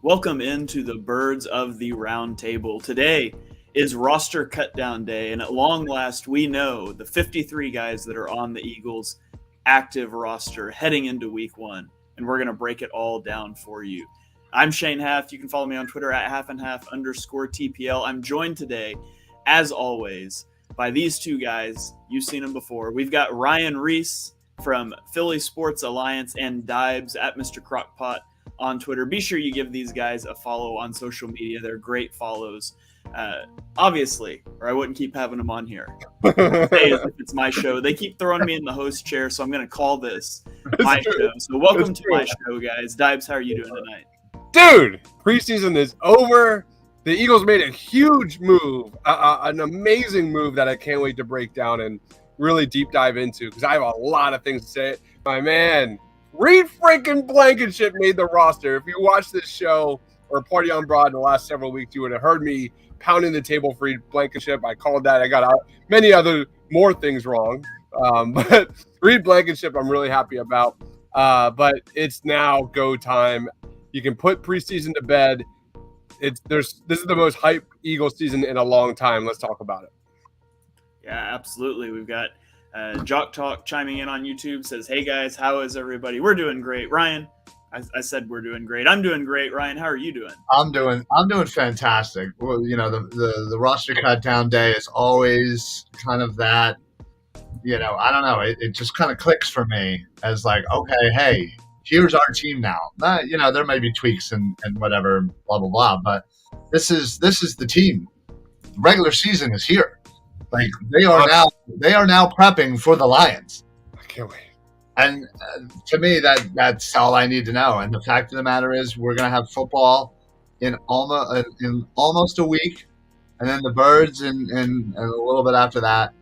Welcome into the Birds of the Roundtable. Today is roster cutdown day, and at long last, we know the 53 guys that are on the Eagles' active roster heading into week one, and we're going to break it all down for you. I'm Shane Haft. You can follow me on Twitter at @halfandhalf_TPL. I'm joined today, as always, by these two guys. You've seen them before. We've got Ryan Reese from Philly Sports Alliance and Dibes at Mr. Crockpot on Twitter. Be sure you give these guys a follow on social media. They're great follows, obviously, or I wouldn't keep having them on here. Say as if it's my show. They keep throwing me in the host chair, so I'm going to call this my show. So welcome to my show, guys. Dibes, how are you doing tonight? Dude, preseason is over. The Eagles made a huge move, an amazing move that I can't wait to break down and really deep dive into because I have a lot of things to say. My man, Reed freaking Blankenship made the roster. If you watched this show or Party on Broad in the last several weeks, you would have heard me pounding the table for Reed Blankenship. I called that. I got many other more things wrong. But Reed Blankenship, I'm really happy about. But it's now go time. You can put preseason to bed. This is the most hype Eagles season in a long time. Let's talk about it. Yeah, absolutely. We've got Jock Talk chiming in on YouTube, says, "Hey guys, how is everybody? We're doing great." Ryan, I said we're doing great. I'm doing great. Ryan, how are you doing? I'm doing fantastic. Well, you know, the roster cut down day is always kind of that, you know, I don't know. It just kind of clicks for me as like, okay, hey, here's our team now. You know, there may be tweaks and whatever, blah, blah, blah, but this is the team. The regular season is here. Like they are now prepping for the Lions. I can't wait. And to me, that's all I need to know. And the fact of the matter is, we're gonna have football in almost a week, and then the Birds in a little bit after that.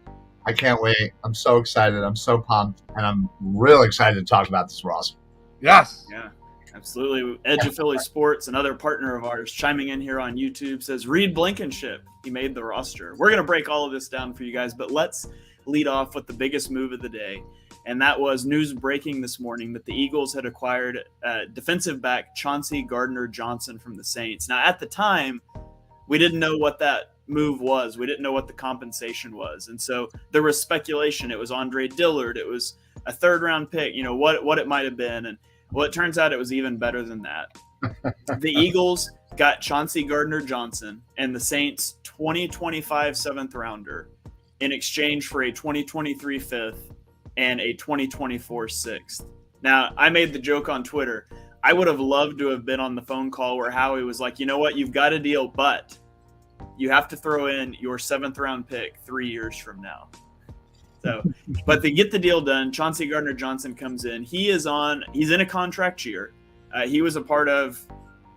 I can't wait. I'm so excited. I'm so pumped, and I'm real excited to talk about this roster. Yes. Yeah, absolutely. Edge of Philly Sports, another partner of ours, chiming in here on YouTube, says Reed Blankenship, he made the roster. We're going to break all of this down for you guys, but let's lead off with the biggest move of the day, and that was news breaking this morning that the Eagles had acquired defensive back Chauncey Gardner Johnson from the Saints. Now, at the time, we didn't know what that move was. We didn't know what the compensation was, and so there was speculation. It was Andre Dillard. It was a third-round pick, you know, what it might have been. And well, it turns out it was even better than that. The Eagles got Chauncey Gardner Johnson and the Saints 2025 seventh rounder in exchange for a 2023 fifth and a 2024 sixth. Now, I made the joke on Twitter. I would have loved to have been on the phone call where Howie was like, you know what, you've got a deal, but you have to throw in your seventh round pick 3 years from now. So, but they get the deal done. Chauncey Gardner Johnson comes in. He's in a contract year. He was a part of,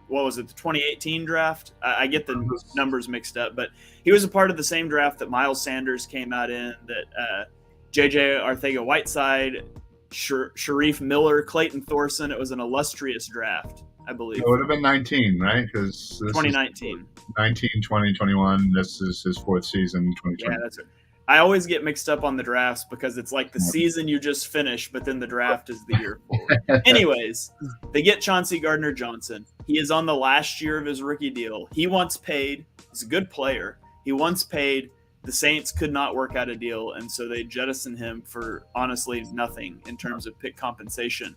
what was it, the 2018 draft? I get the numbers mixed up, but he was a part of the same draft that Miles Sanders came out in, that J.J. Arcega-Whiteside, Sharif Miller, Clayton Thorson. It was an illustrious draft, I believe. It would have been 19, right? Because 2019. 19, 20, 21. This is his fourth season, 2020. Yeah, that's it. I always get mixed up on the drafts because it's like the season you just finished, but then the draft is the year forward. Anyways, they get Chauncey Gardner Johnson. He is on the last year of his rookie deal. He wants paid. He's a good player. He wants paid. The Saints could not work out a deal, and so they jettisoned him for honestly nothing in terms of pick compensation.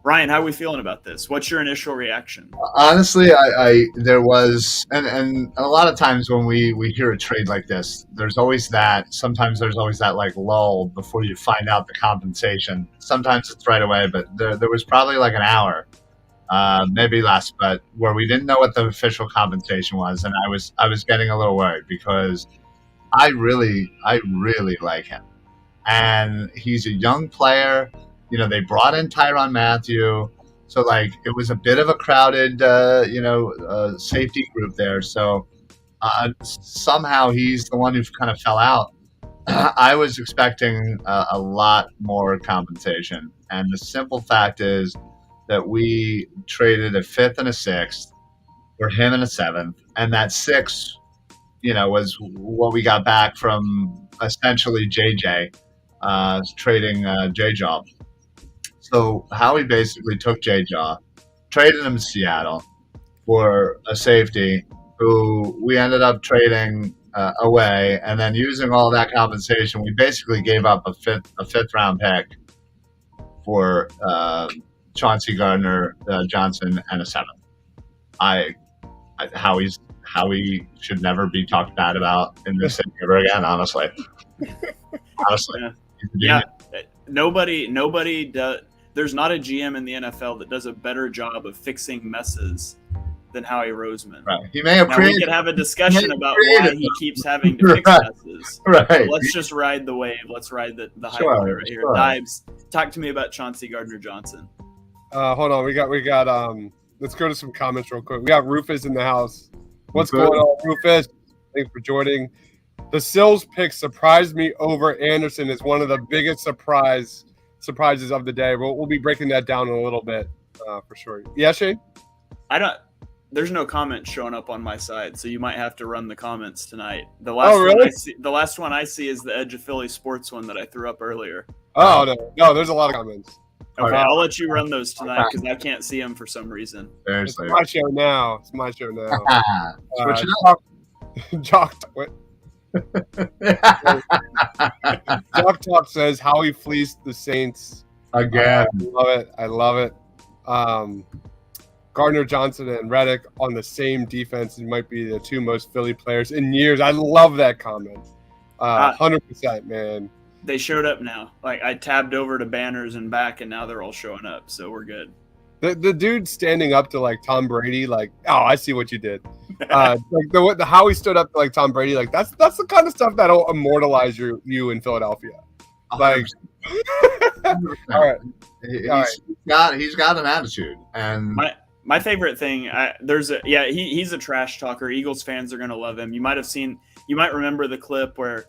Ryan, how are we feeling about this? What's your initial reaction? Honestly, there was, and a lot of times when we hear a trade like this, sometimes there's always that like lull before you find out the compensation. Sometimes it's right away, but there was probably like an hour, maybe less, but where we didn't know what the official compensation was. And I was getting a little worried because I really like him, and he's a young player. You know, they brought in Tyrann Mathieu, so like it was a bit of a crowded, safety group there. So somehow he's the one who kind of fell out. I was expecting a lot more compensation, and the simple fact is that we traded a fifth and a sixth for him and a seventh, and that sixth, was what we got back from essentially JJ, trading J-Jaw. So Howie basically took J-Jaw, traded him to Seattle, for a safety who we ended up trading away, and then using all that compensation, we basically gave up a fifth round pick for Chauncey, Gardner, Johnson, and a seventh. Howie should never be talked bad about in this city ever again. Honestly, yeah. Nobody does. There's not a GM in the NFL that does a better job of fixing messes than Howie Roseman. Right. He may have now, we could have a discussion about why he keeps having to fix messes. Right. So let's just ride the wave. Let's ride the hype right here. Dives, talk to me about Chauncey Gardner Johnson. Hold on. We got. Let's go to some comments real quick. We got Rufus in the house. What's going on, Rufus? Thanks for joining. The Sills pick surprised me over Anderson. Is one of the biggest surprises of the day. We'll be breaking that down in a little bit for sure. Yeah, Shane? There's no comments showing up on my side, so you might have to run the comments tonight. The last one I see is the Edge of Philly Sports one that I threw up earlier. Oh, no, there's a lot of comments. Okay, I'll let you run those tonight because I can't see them for some reason. It's my show now. Switch it up. Jock, what? Jock Talk says how he fleeced the Saints again. I love it. Gardner Johnson and Reddick on the same defense might be the two most Philly players in years. I love that comment. 100%, man. They showed up now. Like I tabbed over to banners and back, and now they're all showing up. So we're good. The dude standing up to like Tom Brady, like, oh, I see what you did. Like the how he stood up to like Tom Brady, like that's the kind of stuff that'll immortalize you in Philadelphia. Like, all right. He's got an attitude, and my favorite thing. He's a trash talker. Eagles fans are gonna love him. You might remember the clip where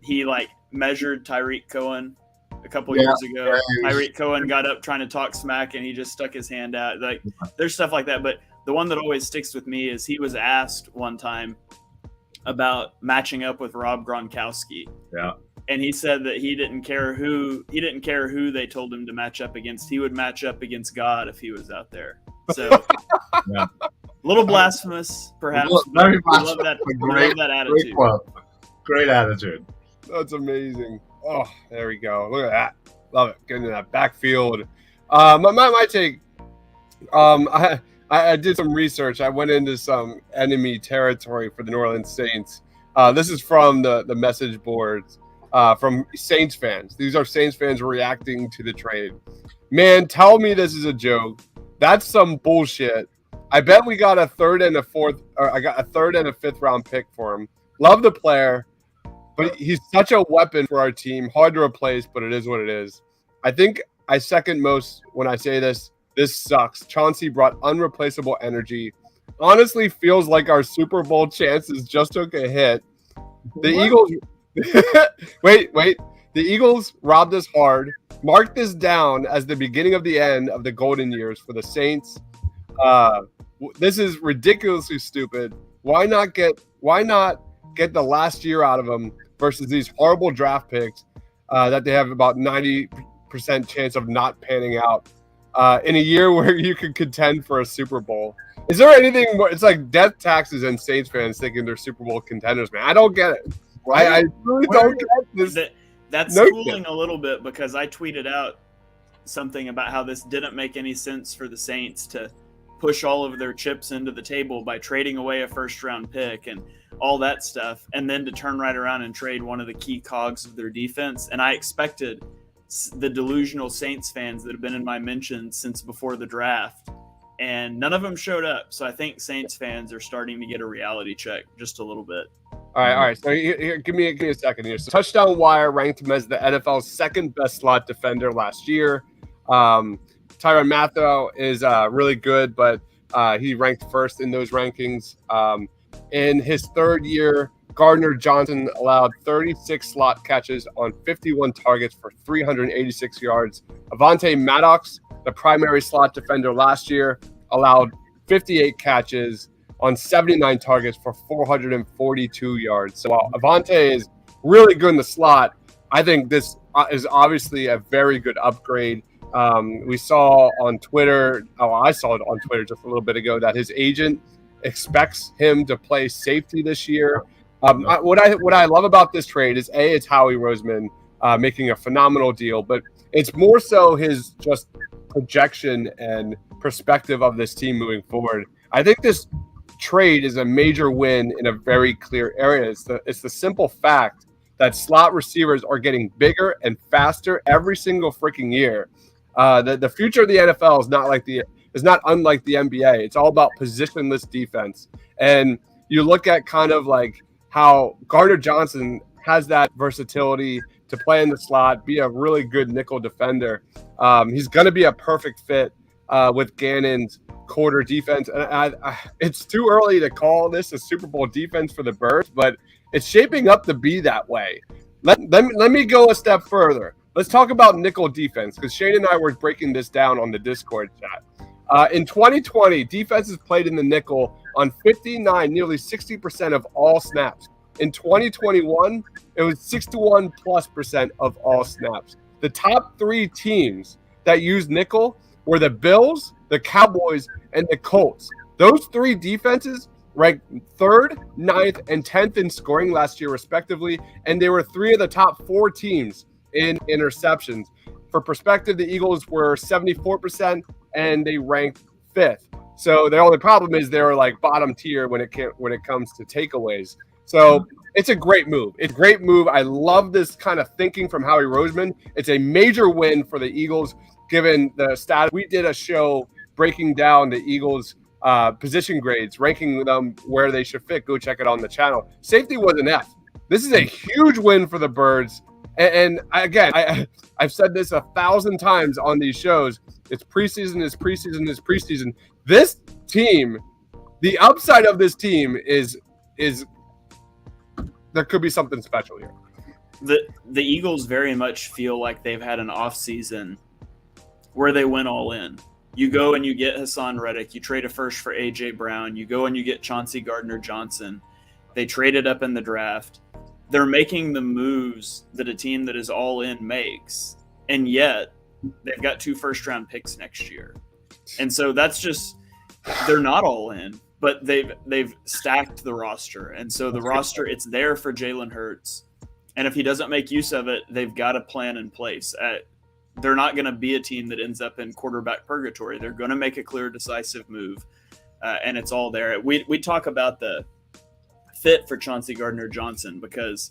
he like measured Tyreek Cohen a couple years ago. Tyreek Cohen got up trying to talk smack, and he just stuck his hand out. Like there's stuff like that, but the one that always sticks with me is he was asked one time about matching up with Rob Gronkowski. Yeah. And he said that he didn't care who they told him to match up against. He would match up against God if he was out there. So a little blasphemous, perhaps. Very blasphemous. Love that attitude. Great attitude. That's amazing. Oh, there we go. Look at that. Love it. Getting in that backfield. My take. I did some research. I went into some enemy territory for the New Orleans Saints. This is from the message boards from Saints fans. These are Saints fans reacting to the trade. Man, tell me this is a joke. That's some bullshit. I bet we got a third and a fifth round pick for him. Love the player, but he's such a weapon for our team. Hard to replace, but it is what it is. I think I second most when I say this. This sucks. Chauncey brought unreplaceable energy. Honestly, feels like our Super Bowl chances just took a hit. The Eagles wait. The Eagles robbed us hard. Mark this down as the beginning of the end of the golden years for the Saints. This is ridiculously stupid. Why not get the last year out of them versus these horrible draft picks that they have about 90% chance of not panning out in a year where you could contend for a Super Bowl? Is there anything more? It's like death taxes and Saints fans thinking they're Super Bowl contenders, man. I don't get it. I really don't get this. That's cooling a little bit because I tweeted out something about how this didn't make any sense for the Saints to push all of their chips into the table by trading away a first-round pick and all that stuff, and then to turn right around and trade one of the key cogs of their defense. And I expected the delusional Saints fans that have been in my mentions since before the draft, and none of them showed up. So I think Saints fans are starting to get a reality check just a little bit. All right. So here, give me a second here. So Touchdown Wire ranked him as the NFL's second best slot defender last year. Tyrann Mathieu is really good, but he ranked first in those rankings. In his third year, Gardner Johnson allowed 36 slot catches on 51 targets for 386 yards. Avonte Maddox, the primary slot defender last year, allowed 58 catches on 79 targets for 442 yards. So while Avonte is really good in the slot, I think this is obviously a very good upgrade. We saw on Twitter, I saw it on Twitter just a little bit ago, that his agent expects him to play safety this year. What I love about this trade is it's Howie Roseman making a phenomenal deal, but it's more so his just projection and perspective of this team moving forward. I think this trade is a major win in a very clear area. It's the simple fact that slot receivers are getting bigger and faster every single freaking year. The future of the NFL is not unlike the NBA. It's all about positionless defense. And you look at kind of like how Gardner Johnson has that versatility to play in the slot, be a really good nickel defender. He's going to be a perfect fit with Gannon's quarter defense. And it's too early to call this a Super Bowl defense for the Birds, but it's shaping up to be that way. Let me go a step further. Let's talk about nickel defense, because Shane and I were breaking this down on the Discord chat. In 2020, defenses played in the nickel on 59, nearly 60% of all snaps. In 2021, it was 61+% of all snaps. The top 3 teams that used nickel were the Bills, the Cowboys, and the Colts. Those 3 defenses ranked 3rd, 9th, and 10th in scoring last year, respectively, and they were 3 of the top 4 teams in interceptions. For perspective, the Eagles were 74%, and they ranked 5th. So the only problem is they were like bottom tier when it comes to takeaways. So it's a great move. It's a great move. I love this kind of thinking from Howie Roseman. It's a major win for the Eagles, given the stat. We did a show breaking down the Eagles' position grades, ranking them where they should fit. Go check it on the channel. Safety was an F. This is a huge win for the Birds. And again, I've said this 1,000 times on these shows. It's preseason, it's preseason, it's preseason. This team, the upside of this team is there could be something special here. The Eagles very much feel like they've had an off season where they went all in. You go and you get Hassan Reddick. You trade a first for A.J. Brown. You go and you get Chauncey Gardner-Johnson. They traded up in the draft. They're making the moves that a team that is all in makes, and yet they've got 2 first-round picks next year. And so that's just – they're not all in, but they've stacked the roster. And so the roster, it's there for Jalen Hurts. And if he doesn't make use of it, they've got a plan in place. They're not going to be a team that ends up in quarterback purgatory. They're going to make a clear, decisive move, and it's all there. We talk about the fit for Chauncey Gardner-Johnson because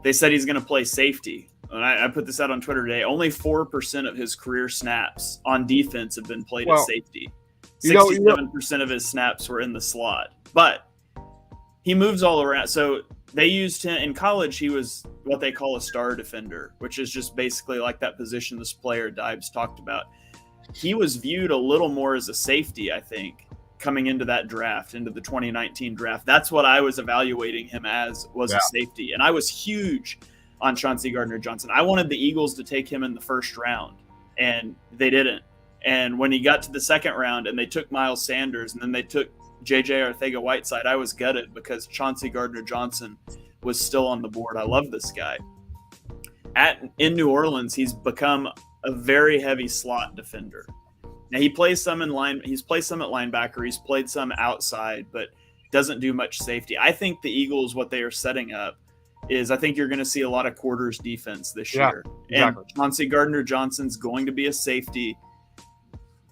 they said he's going to play safety. And I put this out on Twitter today. Only 4% of his career snaps on defense have been played as safety. 67% of his snaps were in the slot. But he moves all around. So they used him in college. He was what they call a star defender, which is just basically like that position this player Dibes talked about. He was viewed a little more as a safety, I think, coming into that draft, into the 2019 draft. That's what I was evaluating him as, was a safety. And I was huge on Chauncey Gardner-Johnson. I wanted the Eagles to take him in the first round, and they didn't. And when he got to the second round and they took Miles Sanders and then they took J.J. Arcega-Whiteside, I was gutted because Chauncey Gardner-Johnson was still on the board. I love this guy. In New Orleans, he's become a very heavy slot defender. Now he plays some in line. He's played some at linebacker. He's played some outside, but doesn't do much safety. I think the Eagles, what they are setting up is, I think you're going to see a lot of quarters defense this year. Exactly. And Chauncey Gardner-Johnson's going to be a safety,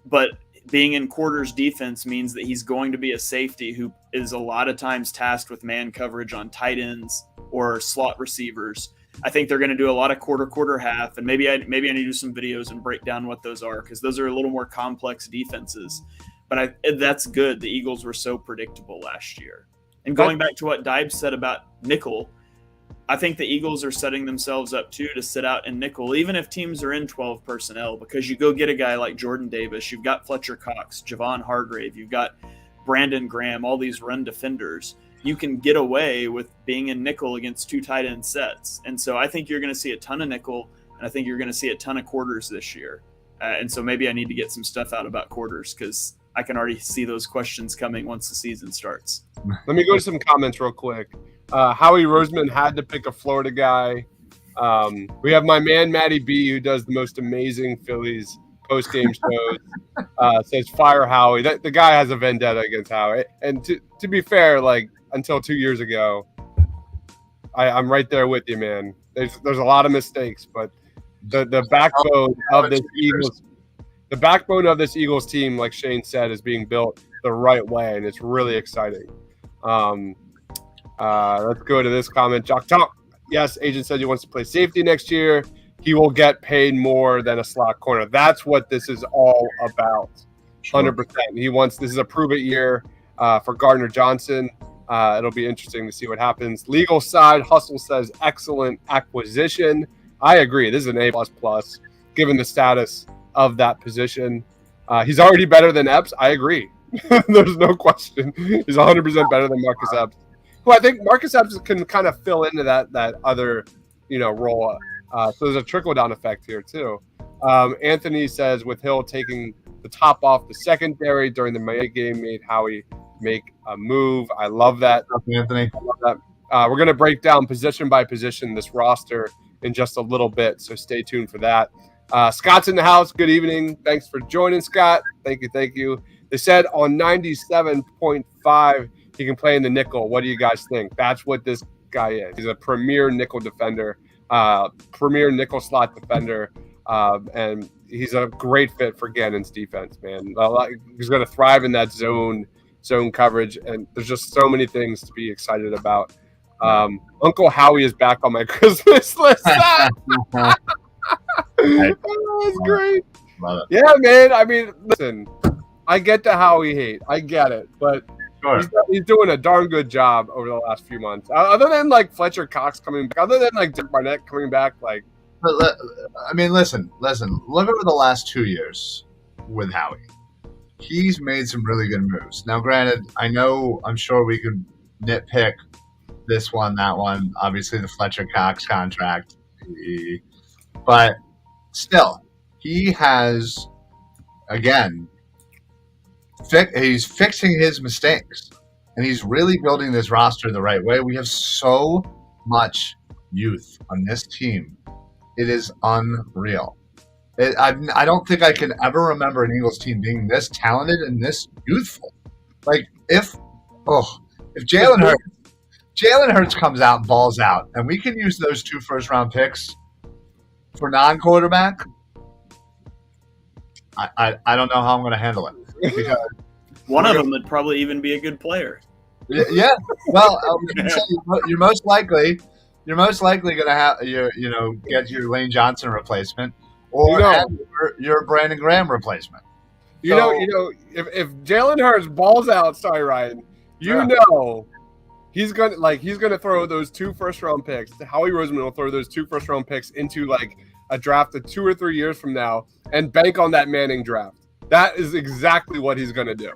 but being in quarters defense means that he's going to be a safety who is a lot of times tasked with man coverage on tight ends or slot receivers. I think they're going to do a lot of quarter, half, and maybe I need to do some videos and break down what those are, because those are a little more complex defenses. But that's good. The Eagles were so predictable last year. And going back to what Dibes said about nickel, I think the Eagles are setting themselves up too to sit out in nickel, even if teams are in 12 personnel, because you go get a guy like Jordan Davis, you've got Fletcher Cox, Javon Hargrave, you've got Brandon Graham, all these run defenders. You can get away with being in nickel against 2 tight end sets. And so I think you're going to see a ton of nickel, and I think you're going to see a ton of quarters this year. And so maybe I need to get some stuff out about quarters, because I can already see those questions coming once the season starts. Let me go to some comments real quick. Howie Roseman had to pick a Florida guy. We have my man Matty B, who does the most amazing Phillies post-game shows. Says fire Howie. The guy has a vendetta against Howie. And to be fair, like until 2 years ago, I'm right there with you, man. There's a lot of mistakes, but the backbone of this Eagles team, like Shane said, is being built the right way, and it's really exciting. Let's go to this comment. Jock Talk. Yes, agent said he wants to play safety next year. He will get paid more than a slot corner. That's what this is all about. 100%. He wants, this is a prove it year for Gardner Johnson. It'll be interesting to see what happens. Legal side, Hustle says excellent acquisition. I agree. This is an A++, given the status of that position. He's already better than Epps. I agree. There's no question. He's 100% better than Marcus Epps. Who I think Marcus Epps can kind of fill into that other, role. So there's a trickle-down effect here, too. Anthony says, with Hill taking the top off the secondary during the Miami game, made Howie make a move. I love that. Anthony. I love that. We're going to break down position by position this roster in just a little bit, so stay tuned for that. Scott's in the house. Good evening. Thanks for joining, Scott. Thank you. They said on 97.5 he can play in the nickel. What do you guys think? That's what this guy is. He's a premier nickel defender, premier nickel slot defender, and he's a great fit for Gannon's defense, man. He's going to thrive in that zone coverage, and there's just so many things to be excited about. Uncle Howie is back on my Christmas list. That's great. Yeah, man. I mean, listen, I get the Howie hate. I get it, but he's doing a darn good job over the last few months. Other than like Fletcher Cox coming back, other than like Dick Barnett coming back, like. But, listen. Look over the last 2 years with Howie. He's made some really good moves. Now, granted, I'm sure we could nitpick this one, that one. Obviously, the Fletcher Cox contract, but still, he has again. He's fixing his mistakes, and he's really building this roster the right way. We have so much youth on this team. It is unreal. I don't think I can ever remember an Eagles team being this talented and this youthful. Like, if Jalen Hurts comes out and balls out, and we can use those 2 first-round picks for non-quarterback, I don't know how I'm going to handle it. Because one of them would probably even be a good player. Yeah. Well, you're most likely going to have get your Lane Johnson replacement or your Brandon Graham replacement. If Jalen Hurts balls out, sorry Ryan, he's gonna throw those 2 first-round picks. Howie Roseman will throw those 2 first-round picks into like a draft of 2 or 3 years from now and bank on that Manning draft. That is exactly what he's going to do.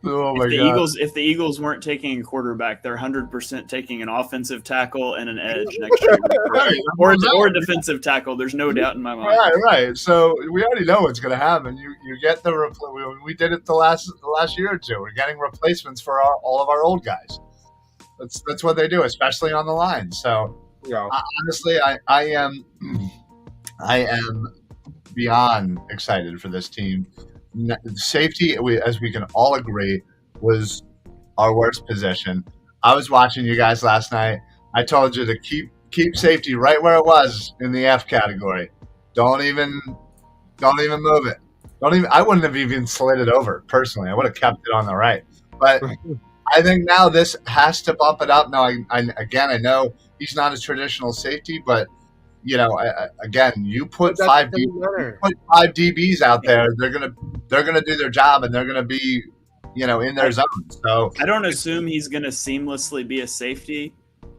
Oh my God. If the Eagles weren't taking a quarterback, they're 100% taking an offensive tackle and an edge next year, or a defensive tackle. There's no doubt in my mind. Right. So we already know what's going to happen. You get we did it the last year or two. We're getting replacements for all of our old guys. That's what they do, especially on the line. So honestly, I am beyond excited for this team. Safety, as we can all agree, was our worst position. I was watching you guys last night. I told you to keep safety right where it was in the F category. Don't even move it. I wouldn't have even slid it over personally. I would have kept it on the right. But I think now this has to bump it up. Now, I know he's not a traditional safety, but you put 5 DBs out there, they're gonna do their job, and they're gonna be, in their zone. So I don't assume he's gonna seamlessly be a safety.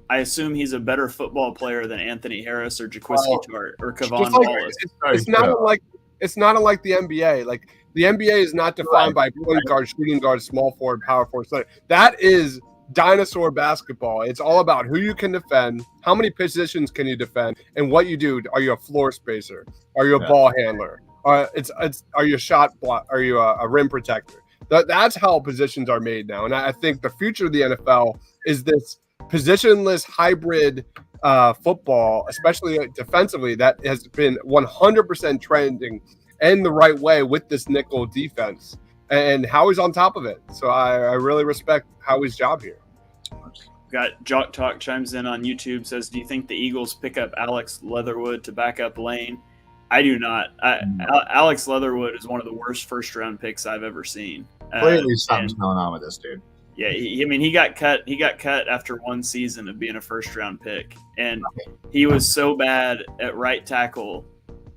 I assume he's a better football player than Anthony Harris or Jaquiski Tart or Kavon Wallace. It's not unlike the NBA. Like the NBA is not defined by point guard, shooting guard, small forward, power forward. So that is dinosaur basketball. It's all about who you can defend, how many positions can you defend, and what you do. Are you a floor spacer? Are you a ball handler? Are you a shot block? Are you a rim protector? That's how positions are made now. And I think the future of the NFL is this positionless hybrid football, especially defensively, that has been 100% trending in the right way with this nickel defense. And Howie's on top of it. So I really respect Howie's job here. Got Jock Talk chimes in on YouTube, says, do you think the Eagles pick up Alex Leatherwood to back up Lane? I do not. Alex Leatherwood is one of the worst first-round picks I've ever seen. Clearly something's going on with this dude. Yeah, he got cut. He got cut after one season of being a first-round pick, and he was so bad at right tackle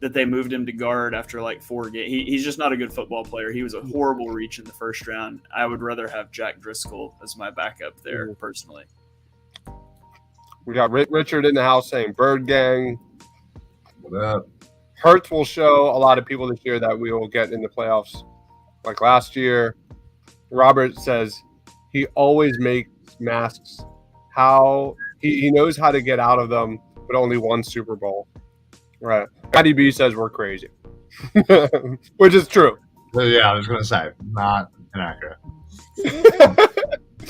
that they moved him to guard after like 4 games. He's just not a good football player. He was a horrible reach in the first round. I would rather have Jack Driscoll as my backup there, personally. We got Richard in the house saying Bird Gang. What up? Hurts will show a lot of people this year that we will get in the playoffs like last year. Robert says he always makes masks. How he knows how to get out of them, but only one Super Bowl. Right. Patty B says we're crazy, which is true. Yeah, I was going to say, not inaccurate.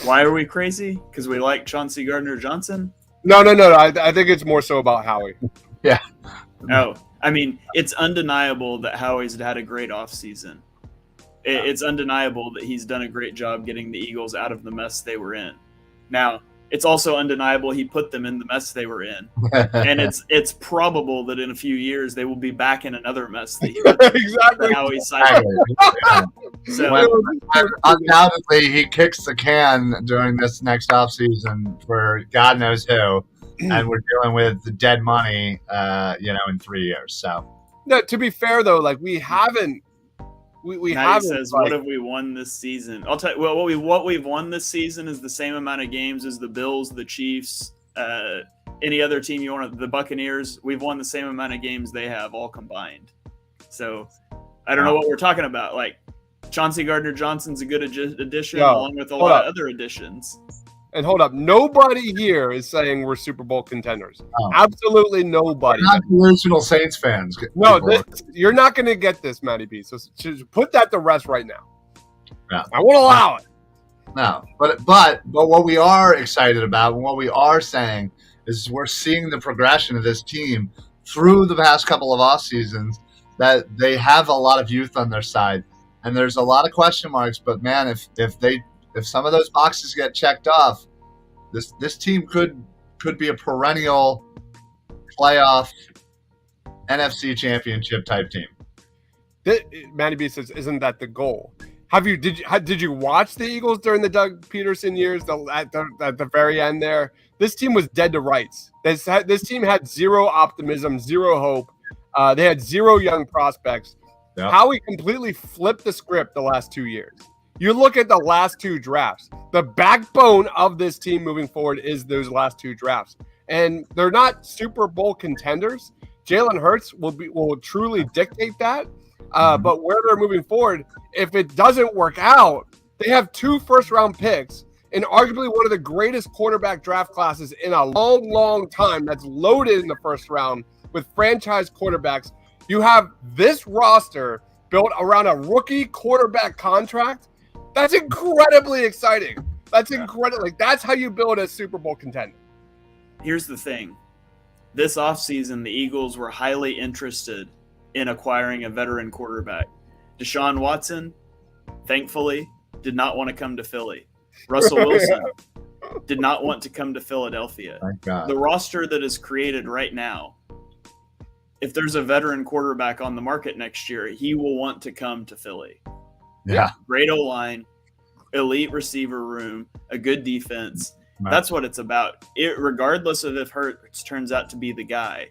Why are we crazy? Because we like Chauncey Gardner Johnson? No. I think it's more so about Howie. Yeah. Oh, I mean, it's undeniable that Howie's had a great offseason. It's undeniable that he's done a great job getting the Eagles out of the mess they were in. Now, it's also undeniable he put them in the mess they were in. And it's probable that in a few years they will be back in another mess that he put them Exactly. in. Howie cycle. So, undoubtedly, he kicks the can during this next offseason for God knows who, and we're dealing with the dead money, in 3 years. So, no, to be fair though, like we haven't. We haven't. Says, what have we won this season? I'll tell you. Well, what we've won this season is the same amount of games as the Bills, the Chiefs, any other team you want. The Buccaneers. We've won the same amount of games they have all combined. So, I don't know what we're talking about. Like, Chauncey Gardner Johnson's a good addition, along with a lot of other additions. And hold up, nobody here is saying we're Super Bowl contenders. Oh. Absolutely nobody. We're not delusional Saints fans. No, you're not going to get this, Matty B. So just put that to rest right now. Yeah. I won't allow it. No, but what we are excited about and what we are saying is we're seeing the progression of this team through the past couple of off seasons, that they have a lot of youth on their side, and there's a lot of question marks. But man, if some of those boxes get checked off, this team could be a perennial playoff NFC championship type team. Matty B says, "Isn't that the goal?" Did you watch the Eagles during the Doug Peterson years? At the very end there, this team was dead to rights. This team had zero optimism, zero hope. They had zero young prospects. Yep. Howie completely flipped the script the last 2 years. You look at the last 2 drafts. The backbone of this team moving forward is those last 2 drafts, and they're not Super Bowl contenders. Jalen Hurts will truly dictate that. But where they're moving forward, if it doesn't work out, they have 2 first-round picks and arguably one of the greatest quarterback draft classes in a long, long time that's loaded in the first round with franchise quarterbacks. You have this roster built around a rookie quarterback contract. That's incredibly exciting. That's incredible. Like, that's how you build a Super Bowl contender. Here's the thing. This offseason, the Eagles were highly interested in acquiring a veteran quarterback. Deshaun Watson, thankfully, did not want to come to Philly. Russell Wilson did not want to come to Philadelphia. Thank God. The roster that is created right now, if there's a veteran quarterback on the market next year, he will want to come to Philly. Yeah. Great O-line, elite receiver room, a good defense. Right. That's what it's about. Regardless of if Hurts turns out to be the guy,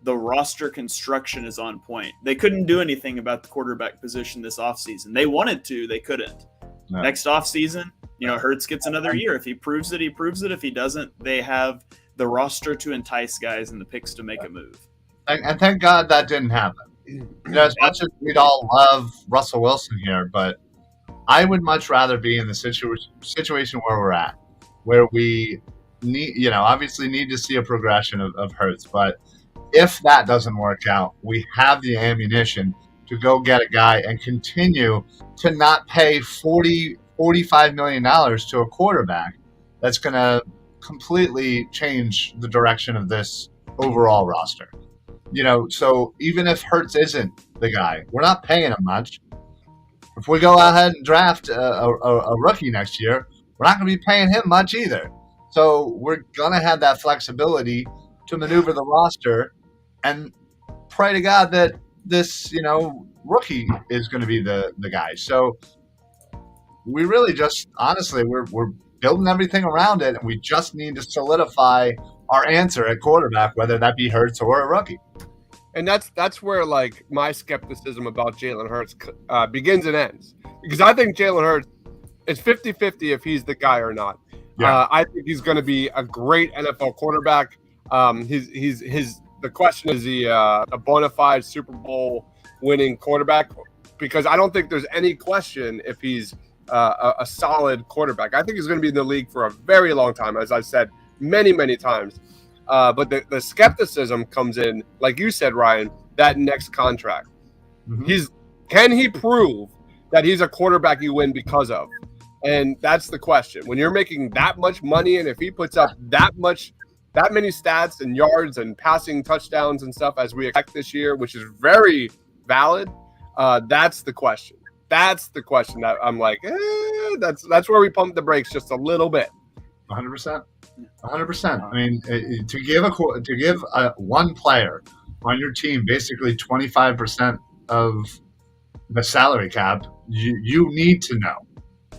the roster construction is on point. They couldn't do anything about the quarterback position this offseason. They wanted to, they couldn't. No. Next offseason, Hurts gets another year. If he proves it, he proves it. If he doesn't, they have the roster to entice guys and the picks to make a move. And thank God that didn't happen. As much as we'd all love Russell Wilson here, but I would much rather be in the situation where we're at, where we need, obviously need to see a progression of Hurts. But if that doesn't work out, we have the ammunition to go get a guy and continue to not pay $45 million to a quarterback that's going to completely change the direction of this overall roster. So even if Hurts isn't the guy, we're not paying him much. If we go ahead and draft a rookie next year, we're not going to be paying him much either. So we're going to have that flexibility to maneuver the roster and pray to God that this, rookie is going to be the guy. So we really just, honestly, we're building everything around it, and we just need to solidify our answer at quarterback, whether that be Hurts or a rookie. And that's where like my skepticism about Jalen Hurts begins and ends, because I think Jalen Hurts is 50-50 if he's the guy or not. Yeah. I think he's going to be a great NFL quarterback. The question is he a bona fide Super Bowl winning quarterback? Because I don't think there's any question if he's a solid quarterback. I think he's going to be in the league for a very long time, as I've said many times. But the skepticism comes in, like you said, Ryan, that next contract. Mm-hmm. Can he prove that he's a quarterback you win because of? And that's the question. When you're making that much money, and if he puts up that many stats and yards and passing touchdowns and stuff as we expect this year, which is very valid, that's the question. That's the question that I'm like, that's where we pump the brakes just a little bit. 100%. 100%. I mean, to give one player on your team basically 25% of the salary cap, you need to know.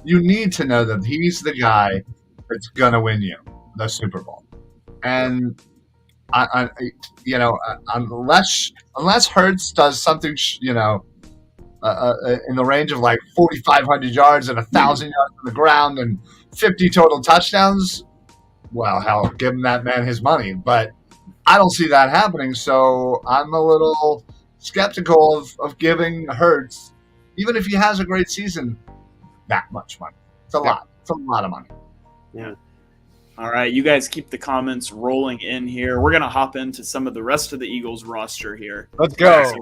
You need to know that he's the guy that's gonna win you the Super Bowl. And unless Hurts does something, in the range of like 4,500 yards and 1,000 yards on the ground and 50 total touchdowns, well, hell, give him that man his money. But I don't see that happening, so I'm a little skeptical of giving Hurts, even if he has a great season, that much money. It's a lot. It's a lot of money. Yeah. All right, you guys keep the comments rolling in here. We're going to hop into some of the rest of the Eagles roster here. Let's go.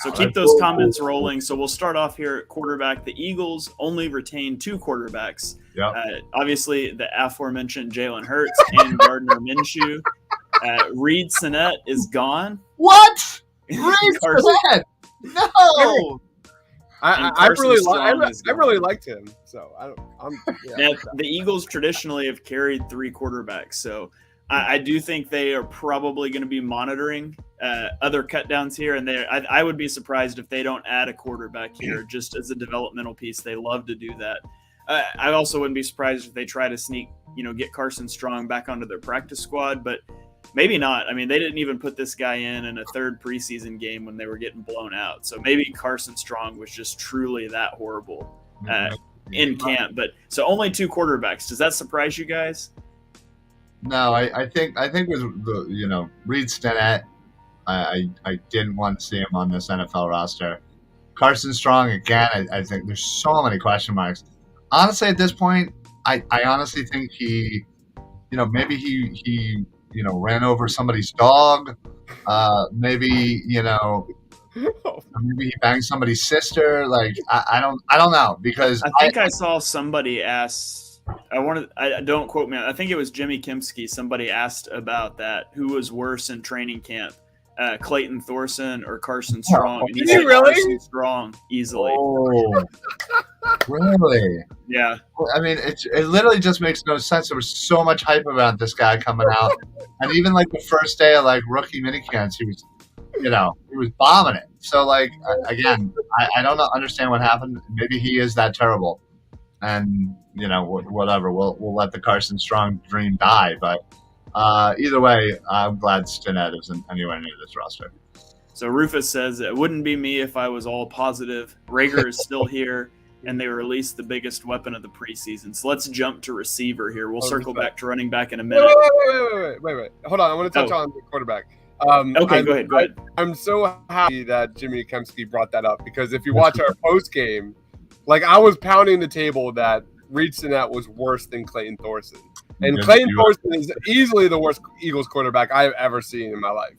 So keep those comments rolling. So we'll start off here at quarterback. The Eagles only retain 2 quarterbacks. Yep. Obviously, the aforementioned Jalen Hurts and Gardner Minshew. Reed Sinnett is gone. What? Reed Sinnett? No. I really liked him. So the Eagles traditionally have carried 3 quarterbacks. So I do think they are probably going to be monitoring other cutdowns here and there. I would be surprised if they don't add a quarterback here just as a developmental piece. They love to do that. I also wouldn't be surprised if they try to sneak, get Carson Strong back onto their practice squad, but maybe not. I mean, they didn't even put this guy in a third preseason game when they were getting blown out. So maybe Carson Strong was just truly that horrible in camp. But so only 2 quarterbacks. Does that surprise you guys? No, I think with the Reed Sinnett, I didn't want to see him on this NFL roster. Carson Strong again, I think there's so many question marks. Honestly, at this point, I honestly think he, maybe he ran over somebody's dog. Maybe he banged somebody's sister. Like I don't know, because I think I saw somebody ask. Don't quote me. I think it was Jimmy Kimsky. Somebody asked about that. Who was worse in training camp, Clayton Thorson or Carson Strong? And he said really? Carson Strong easily. Oh, really? Yeah. I mean, it literally just makes no sense. There was so much hype about this guy coming out, and even like the first day of like rookie minicamps, he was, he was bombing it. So like again, I don't understand what happened. Maybe he is that terrible, and whatever. We'll let the Carson Strong dream die. But either way, I'm glad Stinnett isn't anywhere near this roster. So Rufus says it wouldn't be me if I was all positive. Rager is still here, and they released the biggest weapon of the preseason. So let's jump to receiver here. We'll circle back to running back in a minute. Wait. Hold on. I want to touch on the quarterback. Okay, go ahead. I'm so happy that Jimmy Kempsky brought that up, because if you watch our post game, like I was pounding the table that Reed Sinnett was worse than Clayton Thorson. And Clayton Thorson is easily the worst Eagles quarterback I've ever seen in my life.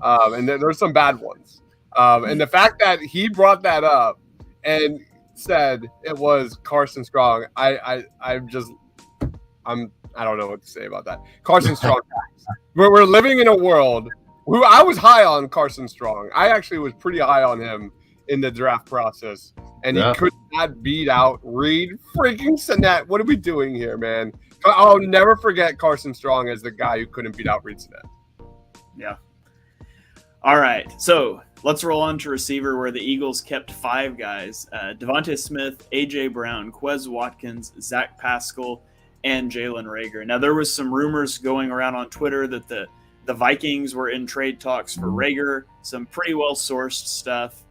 And there's some bad ones. And the fact that he brought that up and said it was Carson Strong, I'm I don't know what to say about that. Carson Strong. We're living in a world who I was high on Carson Strong. I actually was pretty high on him in the draft process, and he could not beat out Reed freaking Sinnett. What are we doing here, man? I'll never forget Carson Strong as the guy who couldn't beat out Reed Sinnett. Yeah. All right, so let's roll on to receiver, where the Eagles kept 5 guys: Devontae Smith, A.J. Brown, Quez Watkins, Zach Pascal, and Jalen Reagor. Now, there was some rumors going around on Twitter that the Vikings were in trade talks for Reagor, some pretty well-sourced stuff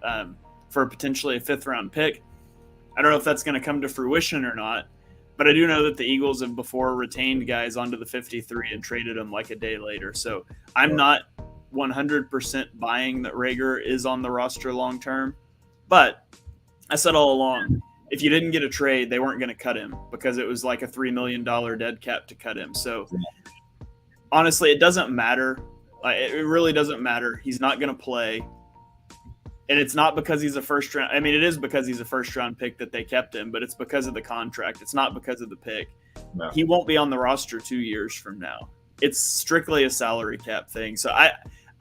for potentially a 5th-round pick. I don't know if that's going to come to fruition or not, but I do know that the Eagles have before retained guys onto the 53 and traded them like a day later. So I'm not 100% buying that Reagor is on the roster long term, but I said all along, if you didn't get a trade, they weren't going to cut him because it was like a $3 million dead cap to cut him. So honestly, it doesn't matter. It really doesn't matter. He's not going to play. And it's not because he's a first round. I mean, it is because he's a first round pick that they kept him, but it's because of the contract. It's not because of the pick. No. He won't be on the roster 2 years from now. It's strictly a salary cap thing. So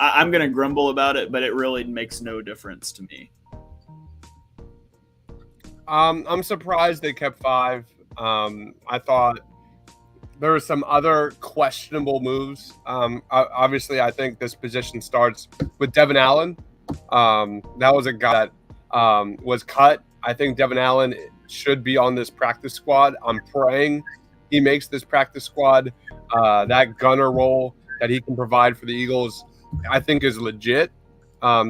I'm going to grumble about it, but it really makes no difference to me. I'm surprised they kept 5. I thought there were some other questionable moves. Obviously, I think this position starts with Devin Allen. That was a guy that was cut. I think Devin Allen should be on this practice squad. I'm praying he makes this practice squad. That gunner role that he can provide for the Eagles, I think, is legit.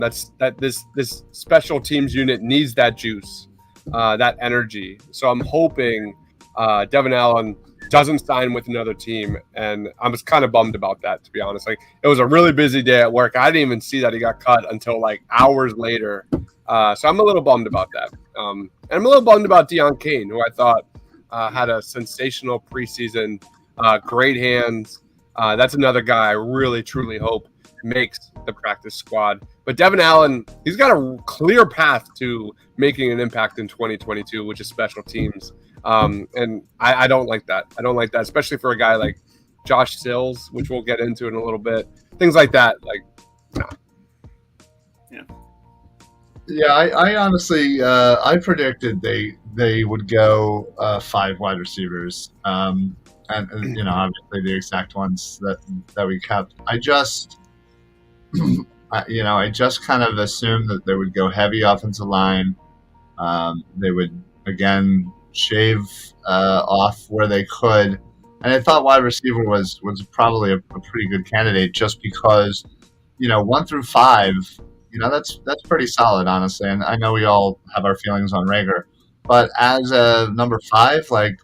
This special teams unit needs that juice, that energy. So I'm hoping Devin Allen doesn't sign with another team, and I was kind of bummed about that, to be honest. Like, it was a really busy day at work. I didn't even see that he got cut until like hours later. So I'm a little bummed about that. And I'm a little bummed about Deion Kane, who I thought had a sensational preseason, great hands. That's another guy I really, truly hope makes the practice squad. But Devin Allen, he's got a clear path to making an impact in 2022, which is special teams. And I don't like that. I don't like that, especially for a guy like Josh Sills, which we'll get into in a little bit. Things like that. Like, nah. Yeah, I honestly, I predicted they would go 5 wide receivers, and obviously the exact ones that we kept. I just, I just kind of assumed that they would go heavy offensive line. They would again shave off where they could, and I thought wide receiver was probably a pretty good candidate just because 1 through 5. That's pretty solid, honestly. And I know we all have our feelings on Reagor, but as a number 5, like,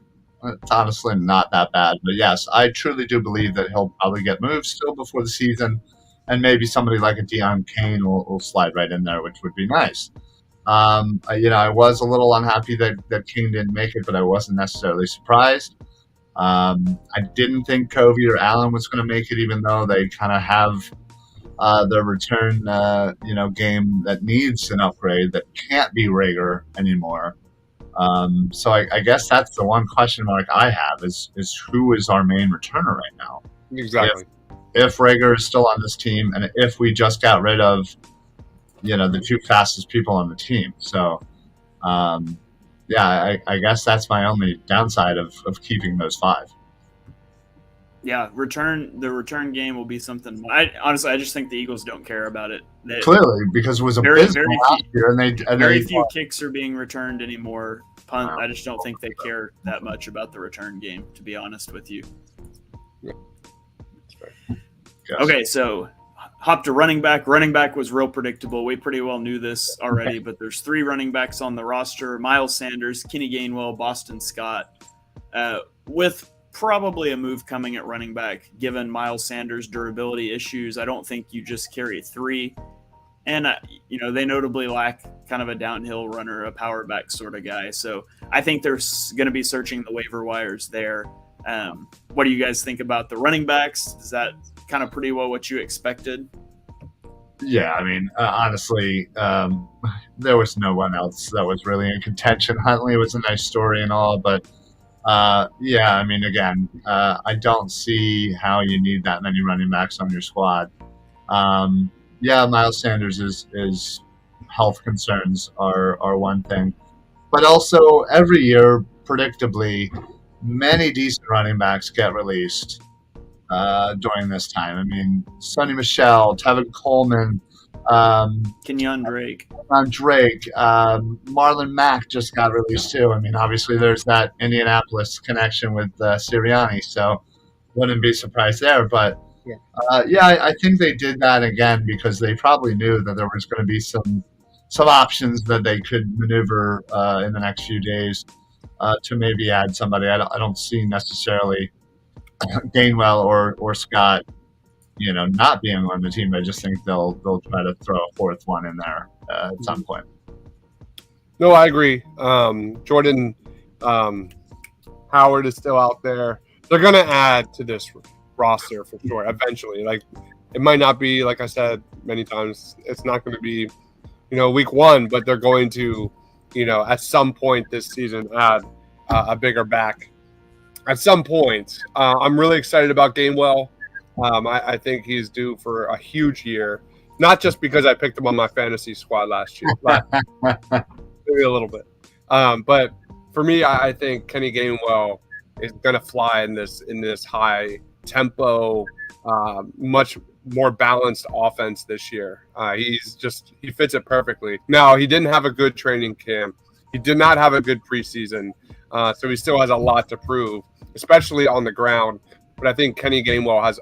it's honestly not that bad. But yes, I truly do believe that he'll probably get moved still before the season, and maybe somebody like a Deion Kane will slide right in there, which would be nice. I was a little unhappy that King didn't make it, but I wasn't necessarily surprised. I didn't think Covey or Allen was going to make it, even though they kind of have their return, game that needs an upgrade that can't be Reagor anymore. So I guess that's the one question mark I have is who is our main returner right now? Exactly. If Reagor is still on this team, and if we just got rid of, the 2 fastest people on the team. So, I guess that's my only downside of keeping those 5. Yeah, the return game will be something. I just think the Eagles don't care about it. Clearly, because it was a very last year, and very few kicks are being returned anymore. Punt. I just don't think they care that much about the return game, to be honest with you. Yeah. Okay, so hop to running back. Running back was real predictable. We pretty well knew this already, but there's 3 running backs on the roster: Miles Sanders, Kenny Gainwell, Boston Scott, with probably a move coming at running back. Given Miles Sanders' durability issues, I don't think you just carry 3. And, they notably lack kind of a downhill runner, a power back sort of guy. So I think they're going to be searching the waiver wires there. What do you guys think about the running backs? Is that kind of pretty well what you expected? Yeah, I mean, honestly, there was no one else that was really in contention. Huntley was a nice story and all, but Yeah, I mean, again, I don't see how you need that many running backs on your squad. Yeah, Miles Sanders is health concerns are one thing, but also every year, predictably, many decent running backs get released during this time. I mean, Sonny Michel, Tevin Coleman, um, Kenyon Drake. Drake, Marlon Mack just got released too. I mean, obviously there's that Indianapolis connection with Sirianni, so wouldn't be surprised there. But Yeah. yeah, I think they did that again because they probably knew that there was going to be some options that they could maneuver in the next few days to maybe add somebody. I don't see necessarily Gainwell or Scott, not being on the team. I just think they'll try to throw a fourth one in there at some point. No, I agree. Jordan Howard is still out there. They're going to add to this roster for sure eventually. Like, it might not be, like I said many times, it's not going to be, week one, but they're going to, at some point this season add a bigger back. At some point, I'm really excited about Gainwell. I think he's due for a huge year, not just because I picked him on my fantasy squad last year, maybe a little bit. But for me, I think Kenny Gainwell is going to fly in this high tempo, much more balanced offense this year. He fits it perfectly. Now, he didn't have a good training camp. He did not have a good preseason. So he still has a lot to prove, especially on the ground. But I think Kenny Gainwell has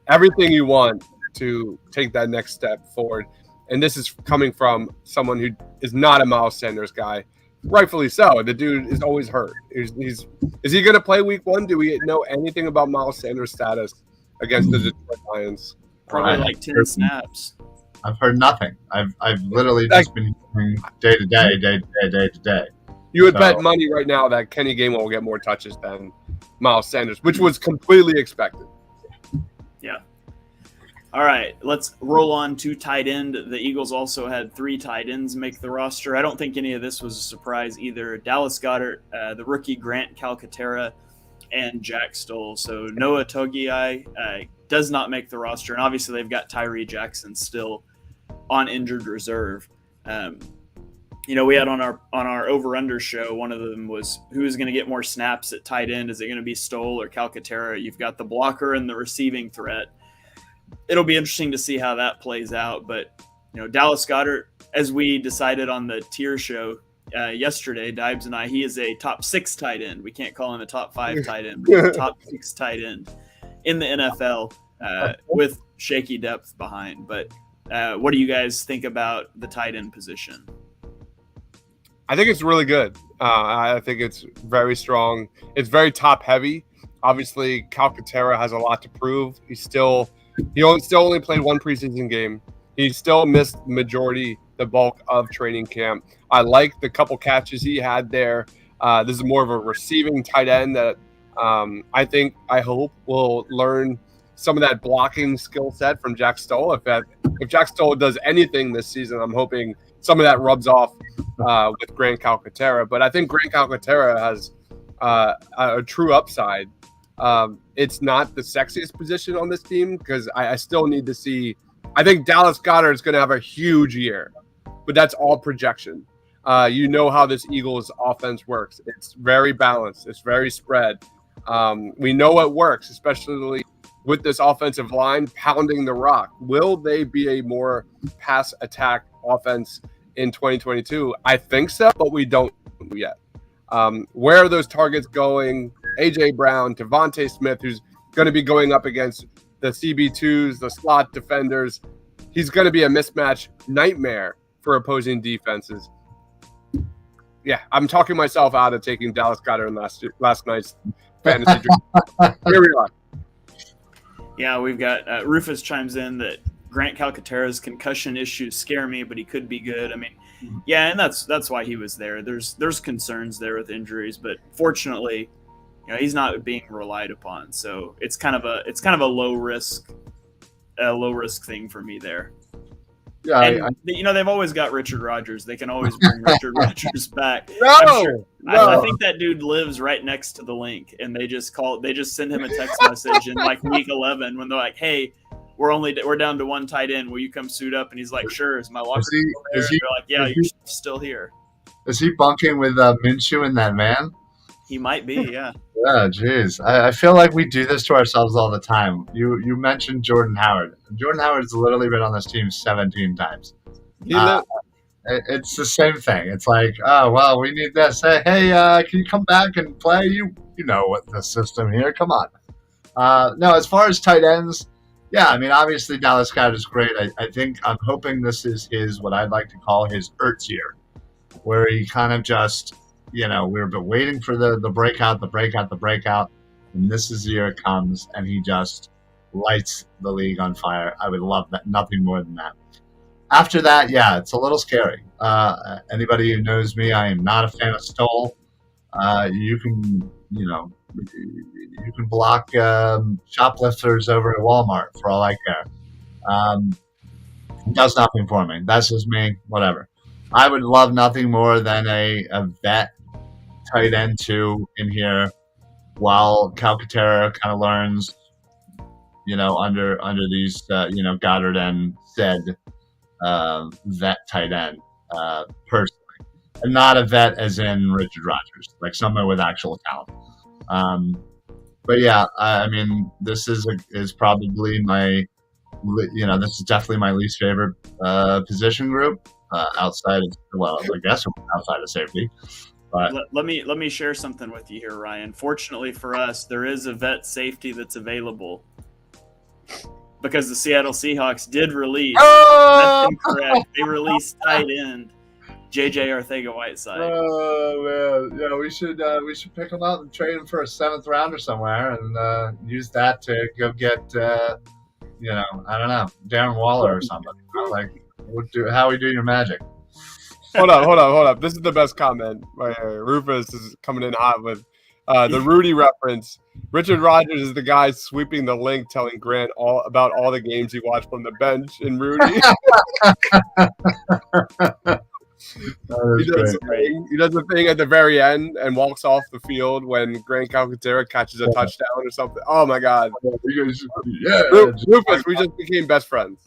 everything you want to take that next step forward. And this is coming from someone who is not a Miles Sanders guy. Rightfully so. The dude is always hurt. Is he going to play week one? Do we know anything about Miles Sanders' status against the Detroit Lions? Probably like 10 snaps. I've heard nothing. I've literally just been hearing day to day. You would bet money right now that Kenny Gainwell will get more touches than Miles Sanders, which was completely expected. Yeah. All right, let's roll on to tight end. The Eagles also had 3 tight ends make the roster. I don't think any of this was a surprise either. Dallas Goedert, the rookie Grant Calcaterra, and Jack Stoll. So Noah Togiai does not make the roster, and obviously they've got Tyree Jackson still on injured reserve. We had on our over-under show, one of them was who is going to get more snaps at tight end. Is it going to be Stoll or Calcaterra? You've got the blocker and the receiving threat. It'll be interesting to see how that plays out. But, Dallas Goedert, as we decided on the tier show yesterday, Dibes and I, he is a top 6 tight end. We can't call him a top 5 tight end, but he's a top 6 tight end in the NFL with shaky depth behind. But what do you guys think about the tight end position? I think it's really good. I think it's very strong. It's very top heavy. Obviously, Calcaterra has a lot to prove. He still only played 1 preseason game. He still missed the bulk of training camp. I like the couple catches he had there. This is more of a receiving tight end that I hope will learn some of that blocking skill set from Jack Stoll. If Jack Stoll does anything this season, I'm hoping some of that rubs off with Grant Calcaterra. But I think Grant Calcaterra has a true upside. It's not the sexiest position on this team because I still need to see. I think Dallas Goedert is going to have a huge year, but that's all projection. You know how this Eagles offense works. It's very balanced. It's very spread. We know it works, especially with this offensive line pounding the rock. Will they be a more pass attack offense in 2022? I think so, but we don't yet. Where are those targets going? A.J. Brown, Devontae Smith, who's going to be going up against the CB2s, the slot defenders. He's going to be a mismatch nightmare for opposing defenses. Yeah, I'm talking myself out of taking Dallas Goedert in last night's fantasy dream. Here we are. Yeah, we've got Rufus chimes in that Grant Calcaterra's concussion issues scare me, but he could be good. I mean, yeah, and that's why he was there. There's concerns there with injuries, but fortunately, he's not being relied upon. So it's kind of a low risk thing for me there. Yeah, And they've always got Richard Rodgers. They can always bring Richard Rodgers back. No, I think that dude lives right next to the link, and they just send him a text message in like week 11 when they're like, "Hey, we're down to one tight end. Will you come suit up?" And he's like, "Sure." Is my locker still there? And they're like, "Yeah, you're still here." Is he bunking with Minshew and that man? He might be, yeah. Yeah, jeez. I feel like we do this to ourselves all the time. You mentioned Jordan Howard. Jordan Howard's literally been on this team 17 times. It's the same thing. It's like, oh, well, we need this. Hey, can you come back and play? You know what the system here. Come on. No, as far as tight ends, yeah, I mean, obviously Dallas Goedert is great. I'm hoping this is his, what I'd like to call his Ertz year, where he kind of just, we've been waiting for the breakout, and this is the year it comes, and he just lights the league on fire. I would love that, nothing more than that. After that, yeah, it's a little scary. Anybody who knows me, I am not a fan of Stoll. You can block shoplifters over at Walmart for all I care. It does nothing for me. That's just me. Whatever. I would love nothing more than a vet tight end 2 in here while Calcaterra kind of learns, under these, Goddard and said vet tight end personally. And not a vet as in Richard Rodgers, like someone with actual talent. But yeah, I mean, this is probably my, this is definitely my least favorite position group outside of safety. But let me share something with you here, Ryan. Fortunately for us, there is a vet safety that's available because the Seattle Seahawks did release. That's incorrect. They released tight end JJ Arcega-Whiteside. Oh man, yeah, we should pick him up and trade him for a 7th rounder somewhere, and use that to go get I don't know, Darren Waller or something. Like, how we do your magic. Hold up. This is the best comment right here. Rufus is coming in hot with the Rudy reference. Richard Rodgers is the guy sweeping the link, telling Grant about all the games he watched from the bench in Rudy. He does the thing at the very end and walks off the field when Grant Calcaterra catches a touchdown or something. Oh my God! Rufus, we just became best friends.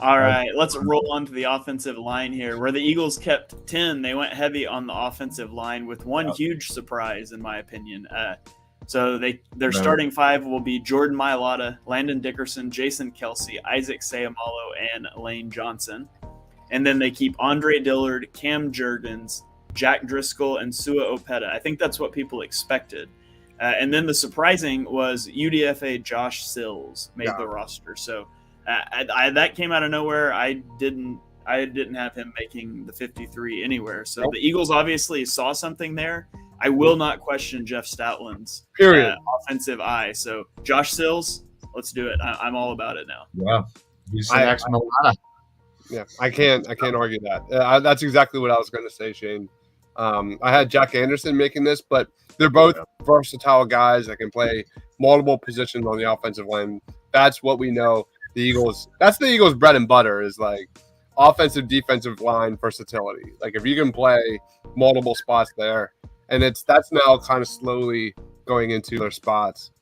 All right, let's roll on to the offensive line here. Where the Eagles kept 10, they went heavy on the offensive line with one huge surprise, in my opinion. So their starting 5 will be Jordan Mailata, Landon Dickerson, Jason Kelsey, Isaac Seumalo, and Lane Johnson. And then they keep Andre Dillard, Cam Jurgens, Jack Driscoll, and Sua Opeta. I think that's what people expected. And then the surprising was UDFA Josh Sills made the roster. So that came out of nowhere. I didn't have him making the 53 anywhere. So the Eagles obviously saw something there. I will not question Jeff Stoutland's offensive eye. So Josh Sills, let's do it. I'm all about it now. Yeah, he's the next Milana. Yeah, I can't argue that. That's exactly what I was going to say, Shane. I had Jack Anderson making this, but they're both versatile guys that can play multiple positions on the offensive line. That's what we know. That's the Eagles' bread and butter is like offensive, defensive line versatility. Like if you can play multiple spots there, and that's now kind of slowly going into their spots,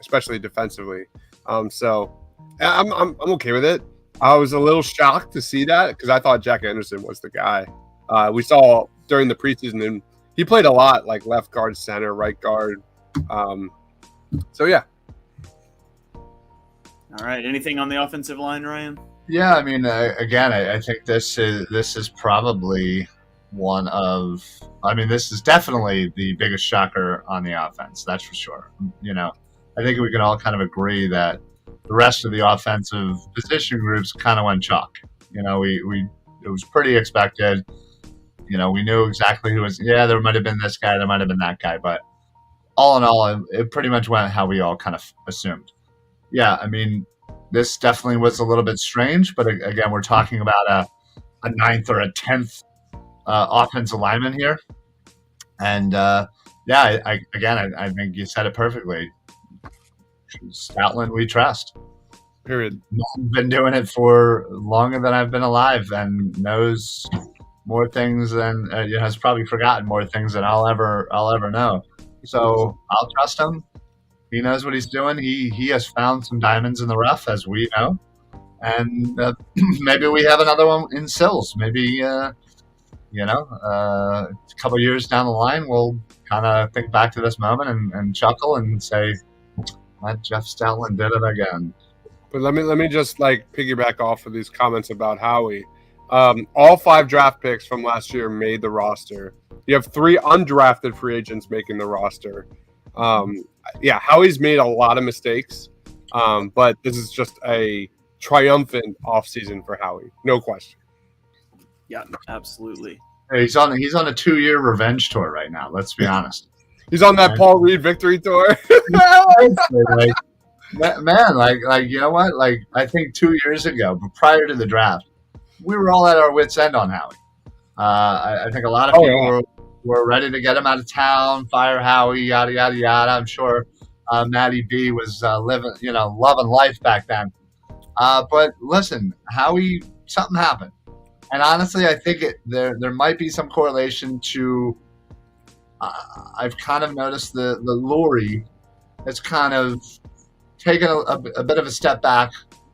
especially defensively. So I'm okay with it. I was a little shocked to see that because I thought Jack Anderson was the guy. We saw during the preseason, and he played a lot, like left guard, center, right guard. So yeah. All right. Anything on the offensive line, Ryan? Yeah, I mean, again, I think this is probably one of. I mean, this is definitely the biggest shocker on the offense. That's for sure. I think we can all kind of agree that the rest of the offensive position groups kind of went chalk. It was pretty expected. We knew exactly who was. Yeah, there might have been this guy, there might have been that guy, but all in all, it pretty much went how we all kind of assumed. Yeah, I mean, this definitely was a little bit strange, but again, we're talking about a 9th or a 10th offensive lineman here, and I think you said it perfectly. Stoutland, we trust. Period. Been doing it for longer than I've been alive and knows more things than has probably forgotten more things than I'll ever know. So I'll trust him. He knows what he's doing. He has found some diamonds in the rough, as we know, and maybe we have another one in Sills. Maybe a couple years down the line, we'll kind of think back to this moment and chuckle and say, "That Jeff Stoutland did it again." But let me just like piggyback off of these comments about Howie. All 5 draft picks from last year made the roster. You have 3 undrafted free agents making the roster. Howie's made a lot of mistakes, but this is just a triumphant offseason for Howie, no question. Yeah, absolutely. He's on a 2-year revenge tour right now. Let's be honest. He's on that Paul Reed victory tour. Man, you know what? Like, I think 2 years ago, but prior to the draft, we were all at our wits' end on Howie. I think a lot of people were ready to get him out of town, fire Howie, yada yada yada. I'm sure Matty B was loving life back then. But listen, Howie, something happened, and honestly, I think there might be some correlation to. I've kind of noticed the Lori has kind of taken a bit of a step back,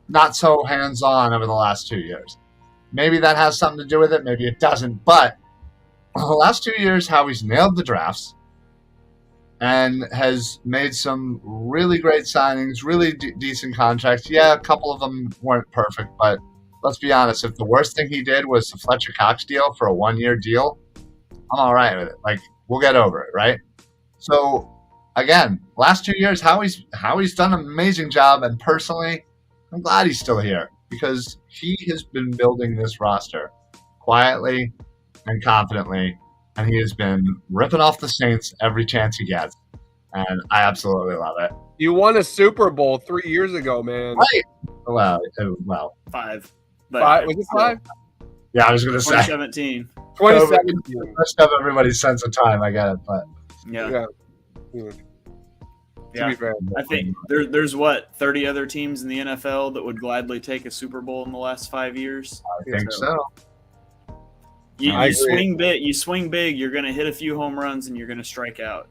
not so hands-on over the last 2 years. Maybe that has something to do with it. Maybe it doesn't. But the last 2 years, Howie's nailed the drafts and has made some really great signings, really decent contracts. Yeah, a couple of them weren't perfect, but let's be honest. If the worst thing he did was the Fletcher Cox deal for a 1-year deal, I'm all right with it. Like, we'll get over it, right? So, again, last 2 years, Howie's done an amazing job, and personally, I'm glad he's still here because he has been building this roster quietly and confidently, and he has been ripping off the Saints every chance he gets, and I absolutely love it. You won a Super Bowl 3 years ago, man. Right. Well. 5. Was it 5? Yeah, I was going to say 2017. 2017. Must have everybody's sense of time. I get it, but Yeah. To be fair, I think there's 30 other teams in the NFL that would gladly take a Super Bowl in the last 5 years. I think so. You swing big. You're going to hit a few home runs and you're going to strike out.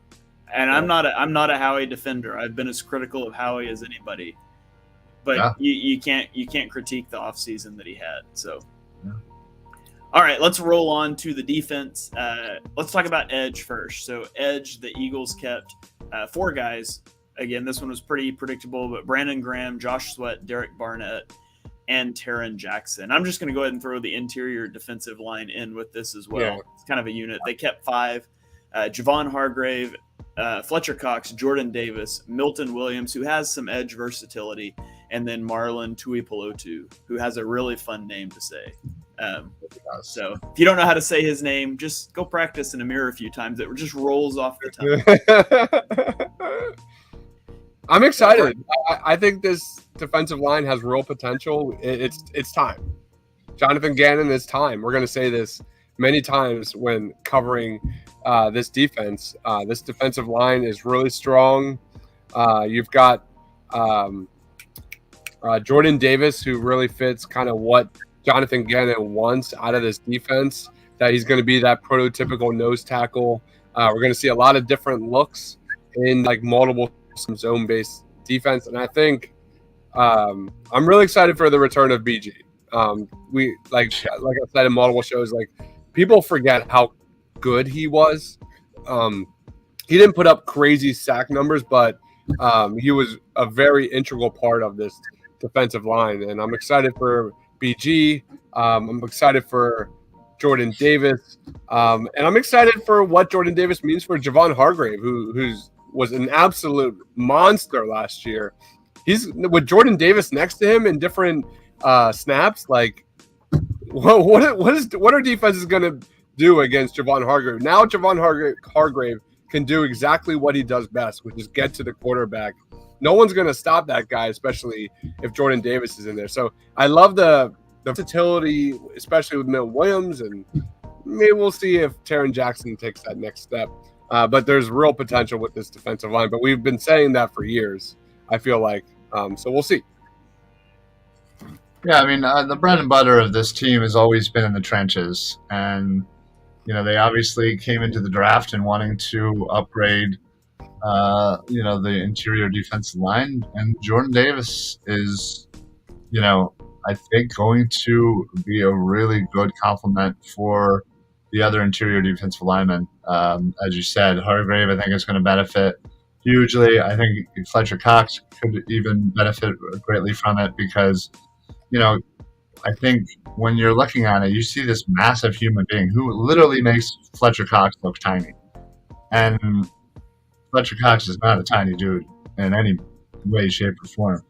And I'm not a Howie defender. I've been as critical of Howie as anybody. But you can't critique the offseason that he had. So. Yeah. All right, let's roll on to the defense. Let's talk about edge first. So edge, the Eagles kept 4 guys. Again, this one was pretty predictable, but Brandon Graham, Josh Sweat, Derek Barnett, and Taron Jackson. I'm just going to go ahead and throw the interior defensive line in with this as well. Yeah. It's kind of a unit. They kept 5. Javon Hargrave, Fletcher Cox, Jordan Davis, Milton Williams, who has some edge versatility, and then Marlon Tuipulotu, who has a really fun name to say. So if you don't know how to say his name, just go practice in a mirror a few times. It just rolls off the tongue. I'm excited. I think this defensive line has real potential. It's time. Jonathan Gannon, it's time. We're going to say this many times when covering this defense. This defensive line is really strong. You've got Jordan Davis, who really fits kind of what Jonathan Gannon wants out of this defense, that he's going to be that prototypical nose tackle. We're going to see a lot of different looks in like multiple zone-based defense. And I think I'm really excited for the return of BG. We like I said in multiple shows, like people forget how good he was. He didn't put up crazy sack numbers, but he was a very integral part of this defensive line. And I'm excited for BG. I'm excited for Jordan Davis. And I'm excited for what Jordan Davis means for Javon Hargrave, who was an absolute monster last year. He's with Jordan Davis next to him in different snaps. Like, what are defenses going to do against Javon Hargrave? Now Javon Hargrave can do exactly what he does best, which is get to the quarterback. No one's going to stop that guy, especially if Jordan Davis is in there. So I love the versatility, especially with Milton Williams, and maybe we'll see if Taron Jackson takes that next step. But there's real potential with this defensive line. But we've been saying that for years, I feel like. So we'll see. Yeah, I mean, the bread and butter of this team has always been in the trenches, and they obviously came into the draft and wanting to upgrade, the interior defensive line, and Jordan Davis is, I think going to be a really good complement for the other interior defensive linemen. As you said, Hargrave, I think, is going to benefit hugely. I think Fletcher Cox could even benefit greatly from it because, you know, I think when you're looking at it, you see this massive human being who literally makes Fletcher Cox look tiny. And Fletcher Cox is not a tiny dude in any way, shape, or form.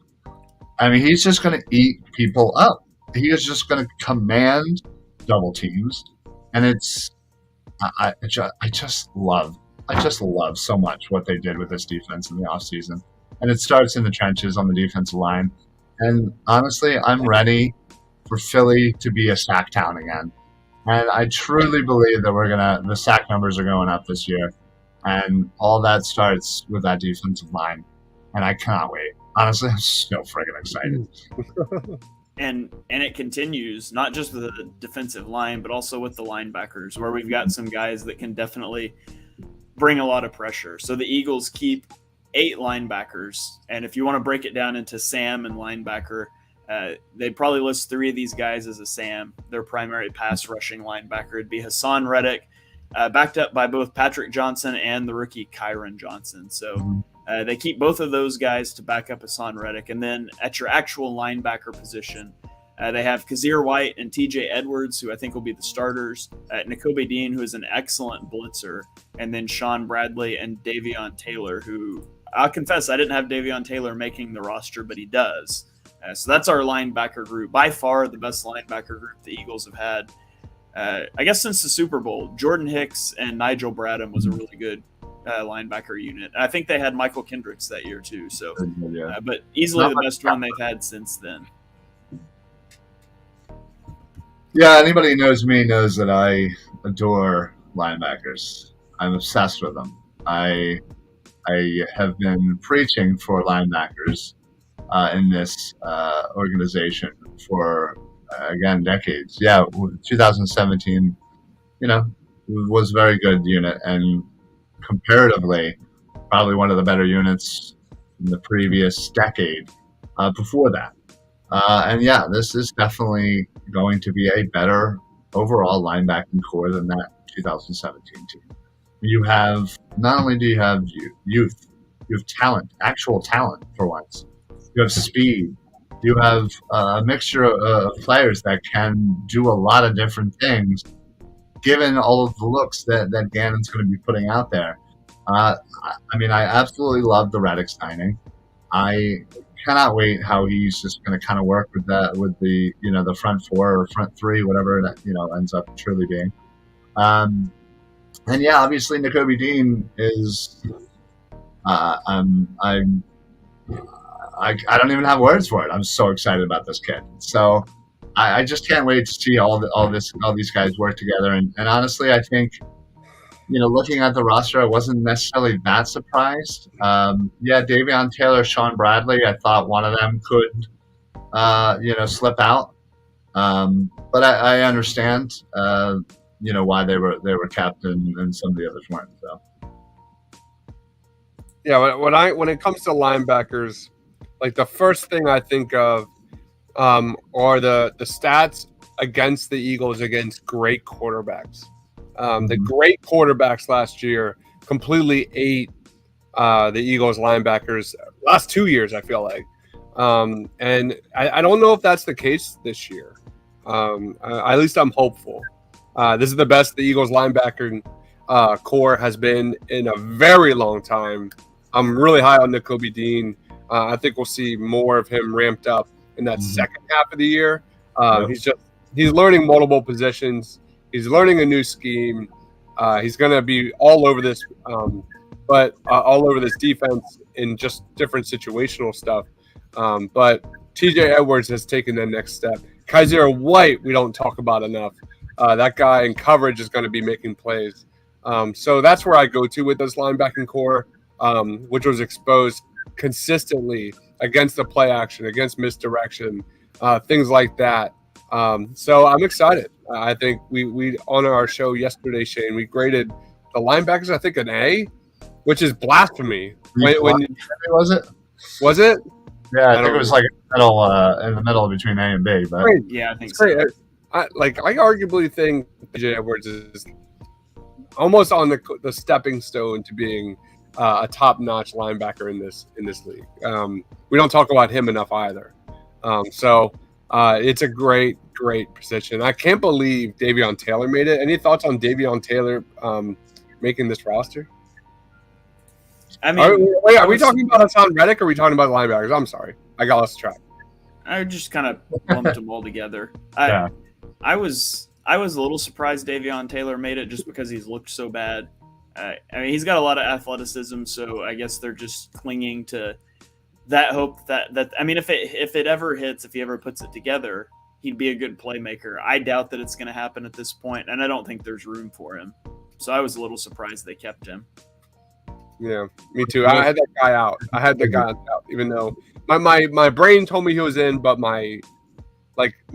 I mean, he's just going to eat people up. He is just going to command double teams. And I just love so much what they did with this defense in the offseason. And it starts in the trenches on the defensive line. And honestly, I'm ready for Philly to be a sack town again. And I truly believe that the sack numbers are going up this year. And all that starts with that defensive line. And I cannot wait. Honestly, I'm so friggin' excited. And it continues, not just with the defensive line, but also with the linebackers, where we've got some guys that can definitely bring a lot of pressure. So the Eagles keep 8 linebackers. And if you want to break it down into Sam and linebacker, they'd probably list 3 of these guys as a Sam. Their primary pass rushing linebacker would be Hassan Reddick, backed up by both Patrick Johnson and the rookie Kyron Johnson. So they keep both of those guys to back up Hassan Reddick. And then at your actual linebacker position, they have Kazira White and TJ Edwards, who I think will be the starters. Nakobe Dean, who is an excellent blitzer. And then Sean Bradley and Davion Taylor, who I'll confess I didn't have Davion Taylor making the roster, but he does. So that's our linebacker group. By far the best linebacker group the Eagles have had, I guess, since the Super Bowl. Jordan Hicks and Nigel Bradham was a really good linebacker unit. I think they had Michael Kendricks that year too. So, but easily the best one they've had since then. Yeah, anybody who knows me knows that I adore linebackers. I'm obsessed with them. I have been preaching for linebackers in this organization for, again, decades. Yeah, 2017, was a very good unit, and comparatively, probably one of the better units in the previous decade before that. And yeah, this is definitely going to be a better overall linebacking core than that 2017 team. You have, not only do you have youth, you have talent, actual talent for once. You have speed. You have a mixture of players that can do a lot of different things, given all of the looks that Gannon's going to be putting out there. I absolutely love the Reddick signing. I cannot wait how he's just going to kind of work with the front 4 or front 3, whatever that ends up truly being. And yeah, obviously Nakobe Dean is. I don't even have words for it. I'm so excited about this kid. So I just can't wait to see all these guys work together. And honestly, I think, looking at the roster, I wasn't necessarily that surprised. Davion Taylor, Sean Bradley, I thought one of them could, slip out. But I understand, why they were kept and some of the others weren't. So. Yeah, when it comes to linebackers, like the first thing I think of are the stats against the Eagles against great quarterbacks. The great quarterbacks last year completely ate the Eagles linebackers last 2 years, I feel like. And I don't know if that's the case this year. At least I'm hopeful. This is the best the Eagles linebacker core has been in a very long time. I'm really high on Nakobe Dean. I think we'll see more of him ramped up in that second half of the year. He's learning multiple positions. He's learning a new scheme. He's going to be all over this, all over this defense in just different situational stuff. But TJ Edwards has taken the next step. Kazira White, we don't talk about enough. That guy in coverage is going to be making plays. So that's where I go to with this linebacking core, which was exposed consistently against the play action, against misdirection, things like that. So I'm excited. I think we on our show yesterday, Shane, we graded the linebackers, I think, an A, which is blasphemy. Was it? Was it? Yeah, I think it was like in the middle between A and B. But yeah, I think so. I arguably think TJ Edwards is almost on the stepping stone to being a top-notch linebacker in this league. We don't talk about him enough either. So it's a great position. I can't believe Davion Taylor made it. Any thoughts on Davion Taylor making this roster? I mean, are we talking about Hassan Reddick or are we talking about linebackers? I'm sorry. I got lost track. I just kind of lumped them all together. I was a little surprised Davion Taylor made it just because he's looked so bad. I mean, he's got a lot of athleticism, so I guess they're just clinging to that hope that I mean, if it ever hits, if he ever puts it together, he'd be a good playmaker. I doubt that it's going to happen at this point, and I don't think there's room for him. So I was a little surprised they kept him. Yeah, me too. I had that guy out. Even though my brain told me he was in, but my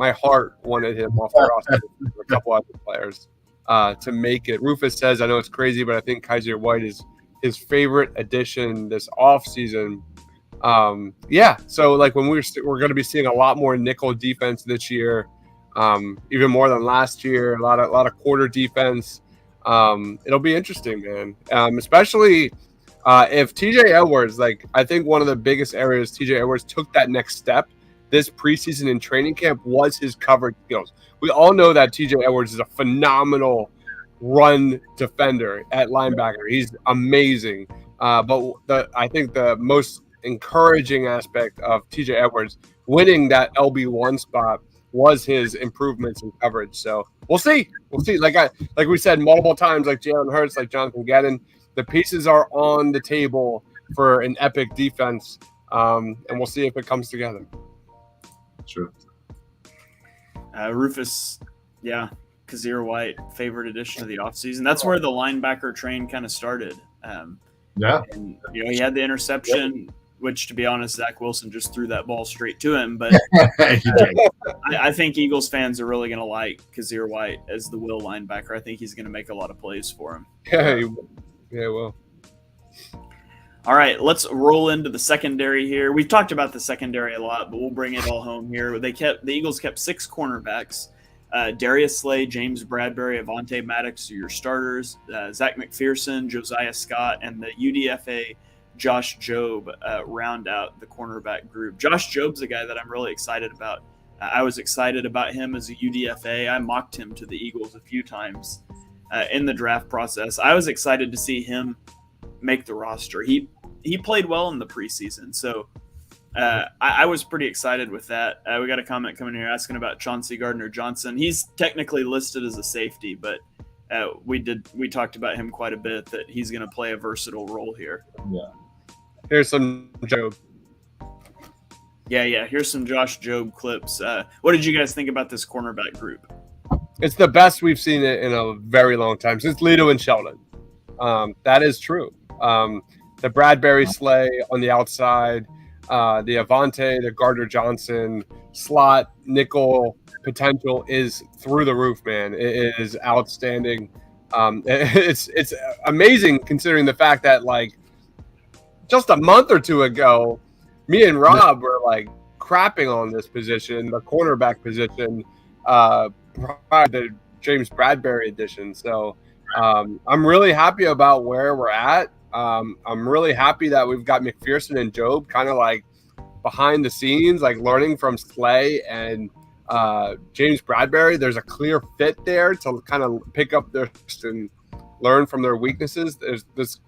heart wanted him off the roster for a couple other players to make it. Rufus says, I know it's crazy, but I think Kazira White is his favorite addition this offseason. So like when we're going to be seeing a lot more nickel defense this year, even more than last year. A lot of quarter defense. It'll be interesting, man. Especially if TJ Edwards, I think one of the biggest areas TJ Edwards took that next step this preseason in training camp was his coverage skills. We all know that TJ Edwards is a phenomenal run defender at linebacker. He's amazing. But I think the most encouraging aspect of TJ Edwards winning that LB1 spot was his improvements in coverage. So we'll see. Like we said multiple times, like Jalen Hurts, like Jonathan Gannon, the pieces are on the table for an epic defense, and we'll see if it comes together. True. Rufus, Kazira White, favorite addition of the offseason. That's where the linebacker train kind of started. And he had the interception, which, to be honest, Zach Wilson just threw that ball straight to him. But I think Eagles fans are really going to like Kazira White as the will linebacker. I think he's going to make a lot of plays for him. Yeah, well. All right, let's roll into the secondary here. We've talked about the secondary a lot, but we'll bring it all home here. The Eagles kept 6 cornerbacks. Darius Slay, James Bradbury, Avonte Maddox are your starters. Zach McPherson, Josiah Scott, and the UDFA Josh Jobe round out the cornerback group. Josh Jobe's a guy that I'm really excited about. I was excited about him as a UDFA. I mocked him to the Eagles a few times in the draft process. I was excited to see him make the roster. He played well in the preseason, so I was pretty excited with that. We got a comment coming here asking about Chauncey Gardner Johnson. He's technically listed as a safety, but we talked about him quite a bit, that he's going to play a versatile role here. Yeah. Here's some Jobe. Yeah. Here's some Josh Jobe clips. What did you guys think about this cornerback group? It's the best we've seen it in a very long time, since Lito and Sheldon. That is true. The Bradbury Slay on the outside, the Avonte, the Gardner Johnson slot nickel potential is through the roof, man. It is outstanding. It's amazing considering the fact that just a month or two ago, me and Rob were crapping on this position, the cornerback position, prior to the James Bradbury edition. So I'm really happy about where we're at. I'm really happy that we've got McPherson and Jobe kind of behind the scenes, learning from Slay and James Bradbury. There's a clear fit there to kind of pick up their and learn from their weaknesses. There's this,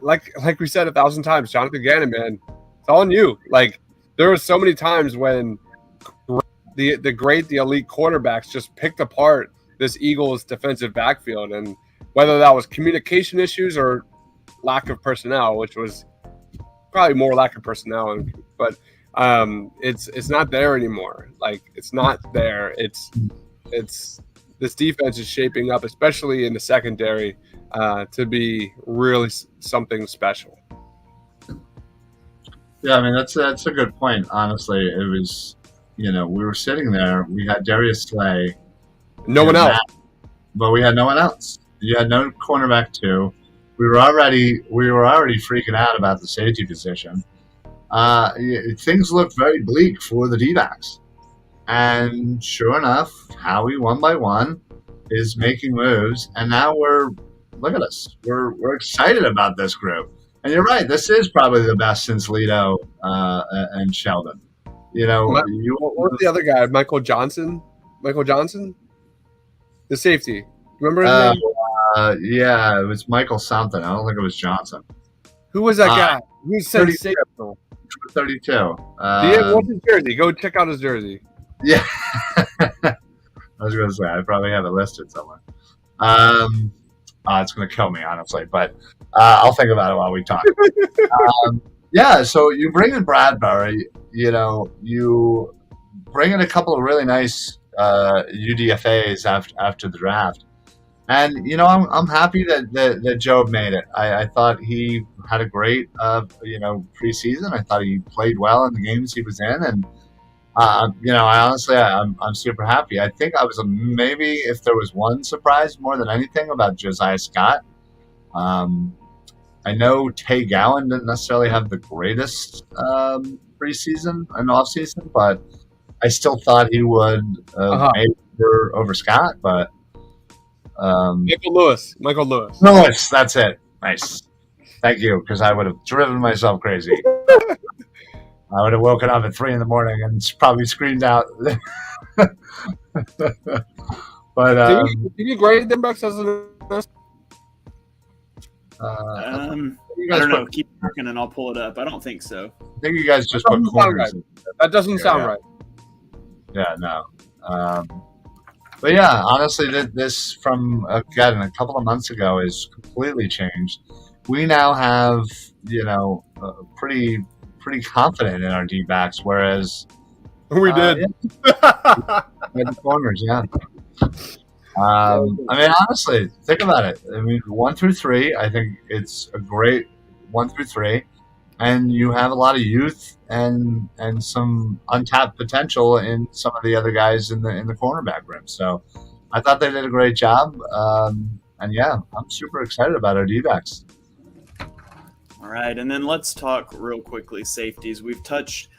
like we said 1,000 times, Jonathan Gannon, man, it's all on you. There were so many times when the elite quarterbacks just picked apart this Eagles defensive backfield, and whether that was communication issues or lack of personnel, which was probably more lack of personnel, but it's not there anymore. It's not there. It's this defense is shaping up, especially in the secondary, to be really something special. Yeah, I mean that's a good point. Honestly, it was we were sitting there. We had Darius Slay, No one else. but we had no one else. You had no cornerback too. We were already freaking out about the safety position. Things looked very bleak for the D-backs. And sure enough, Howie, one by one, is making moves. And now look at us. We're excited about this group. And you're right. This is probably the best since Lido and Sheldon. What's the other guy? Michael Johnson? The safety. Remember his name? Yeah, it was Michael something. I don't think it was Johnson. Who was that guy? Who said 32. 32. What's his jersey? Go check out his jersey. Yeah. I was going to say, I probably have it listed somewhere. It's going to kill me, honestly, but I'll think about it while we talk. Yeah, so you bring in Bradbury, you bring in a couple of really nice UDFAs after the draft. And, I'm happy that Job made it. I thought he had a great, preseason. I thought he played well in the games he was in. And, I'm super happy. I think I was maybe if there was one surprise more than anything about Josiah Scott. I know Tay Gowan didn't necessarily have the greatest preseason and offseason, but I still thought he would maybe over Scott. But Michael Lewis. Lewis, that's it. Nice. Thank you, because I would have driven myself crazy. I would have woken up at 3 a.m. and probably screamed out. But did you grade them back as an I don't know. Keep working and I'll pull it up. I don't think so. I think you guys just put corners. That doesn't sound right. Yeah, no. But yeah, honestly, this from again a couple of months ago is completely changed. We now have pretty confident in our D-backs, whereas we did. The corners, yeah. Honestly, think about it. 1 through 3, I think it's a great 1 through 3, and you have a lot of youth and some untapped potential in some of the other guys in the cornerback room. So I thought they did a great job, and yeah, I'm super excited about our D-backs. All right, and then let's talk real quickly safeties. We've touched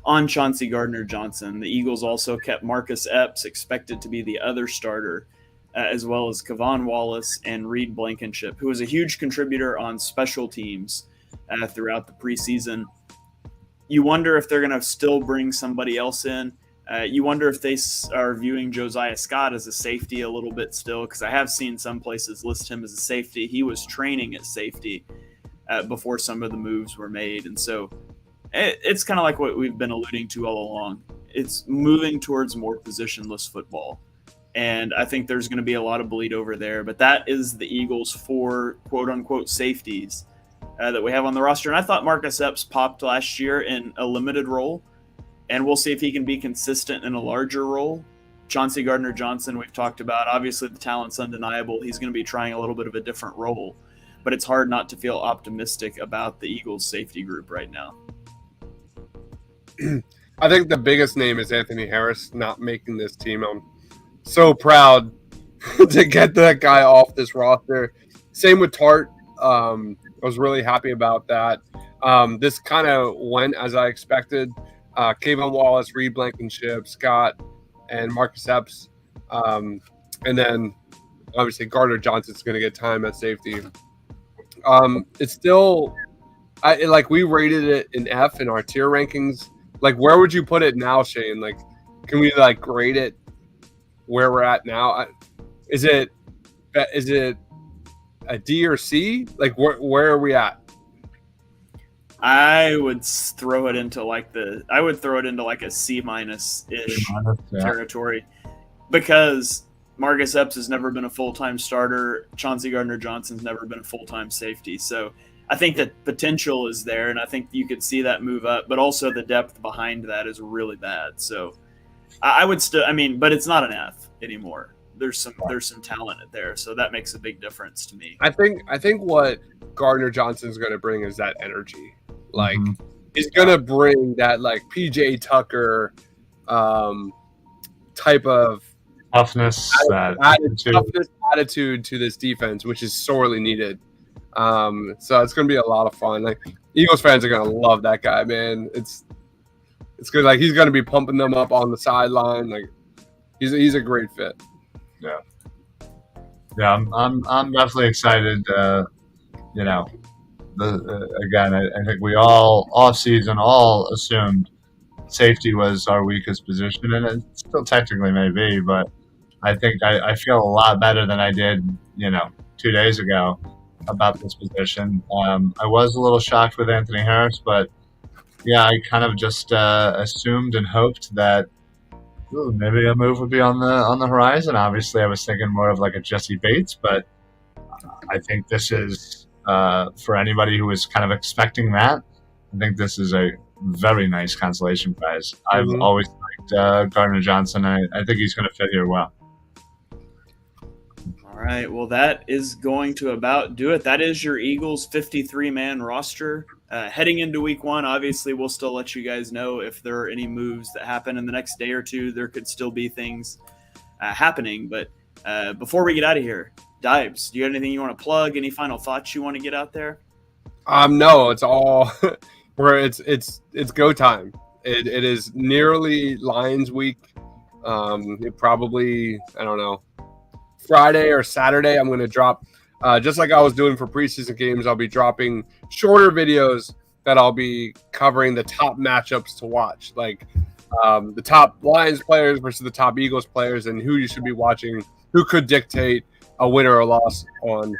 on Chauncey Gardner-Johnson. The Eagles also kept Marcus Epps, expected to be the other starter, as well as Kevon Wallace and Reed Blankenship, who was a huge contributor on special teams throughout the preseason. You wonder if they're going to still bring somebody else in. You wonder if they are viewing Josiah Scott as a safety a little bit still, because I have seen some places list him as a safety. He was training at safety before some of the moves were made. And so it's kind of like what we've been alluding to all along. It's moving towards more positionless football. And I think there's going to be a lot of bleed over there. But that is the Eagles' 4 quote-unquote safeties that we have on the roster. And I thought Marcus Epps popped last year in a limited role. And we'll see if he can be consistent in a larger role. Chauncey Gardner-Johnson, we've talked about. Obviously, the talent's undeniable. He's going to be trying a little bit of a different role. But it's hard not to feel optimistic about the Eagles' safety group right now. I think the biggest name is Anthony Harris not making this team. I'm so proud to get that guy off this roster. Same with Tart. I was really happy about that. This kind of went as I expected. Kevon Wallace, Reed Blankenship, Scott, and Marcus Epps. And then, obviously, Gardner-Johnson's going to get time at safety. It's still we rated it an F in our tier rankings. Where would you put it now, Shane? Can we grade it where we're at now? Is it a D or C? Where are we at? I would throw it into a C minus ish territory, because Marcus Epps has never been a full-time starter. Chauncey Gardner-Johnson's never been a full-time safety. So I think that potential is there, and I think you could see that move up, but also the depth behind that is really bad. So I would still, but it's not an F anymore. There's some talent there, so that makes a big difference to me. I think what Gardner-Johnson's going to bring is that energy. He's going to bring that PJ Tucker, type of toughness, attitude to this defense, which is sorely needed. So it's going to be a lot of fun. Like Eagles fans are going to love that guy, man. It's good. Like he's going to be pumping them up on the sideline. Like he's a great fit. Yeah, I'm definitely excited. Again, I think we all off-season all assumed safety was our weakest position, and it still technically may be, but I think I feel a lot better than I did, 2 days ago about this position. I was a little shocked with Anthony Harris, but yeah, I kind of just assumed and hoped that maybe a move would be on the horizon. Obviously, I was thinking more of like a Jesse Bates, but I think this is for anybody who was kind of expecting that. I think this is a very nice consolation prize. I've always liked Gardner Johnson. I think he's going to fit here well. All right. Well, that is going to about do it. That is your Eagles 53-man roster. Heading into week 1, obviously, we'll still let you guys know if there are any moves that happen in the next day or two. There could still be things happening. But before we get out of here, Dibes, do you have anything you want to plug? Any final thoughts you want to get out there? No, it's all where it's go time. It is nearly Lions week. It probably, I don't know, Friday or Saturday, I'm going to drop, just like I was doing for preseason games, I'll be dropping shorter videos that I'll be covering the top matchups to watch, like the top Lions players versus the top Eagles players and who you should be watching, who could dictate a win or a loss on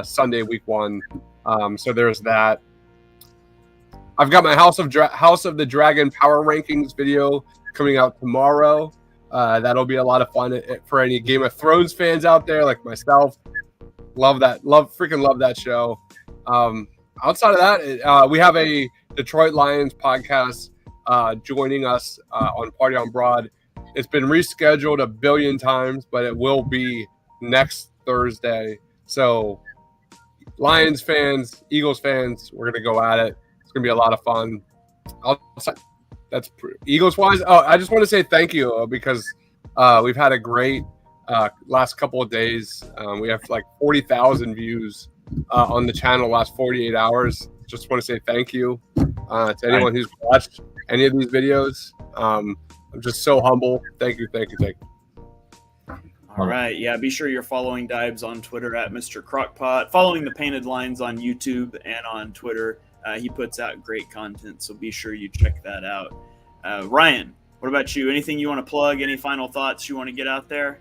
Sunday, week 1. So there's that. I've got my House of the Dragon Power Rankings video coming out tomorrow. That'll be a lot of fun for any Game of Thrones fans out there like myself. Love that show. Outside of that, we have a Detroit Lions podcast joining us on Party on Broad. It's been rescheduled a billion times, but it will be next Thursday. So Lions fans, Eagles fans, we're going to go at it. It's going to be a lot of fun. That's Eagles wise. Oh, I just want to say thank you because we've had a great last couple of days. We have like 40,000 views on the channel last 48 hours. Just want to say thank you to anyone who's watched any of these videos. I'm just so humble. Thank you. All right. Yeah, be sure you're following Dibes on Twitter at Mr. Crockpot, following the Painted Lines on YouTube and on Twitter. He puts out great content, so be sure you check that out. Ryan, what about you? Anything you want to plug? Any final thoughts you want to get out there?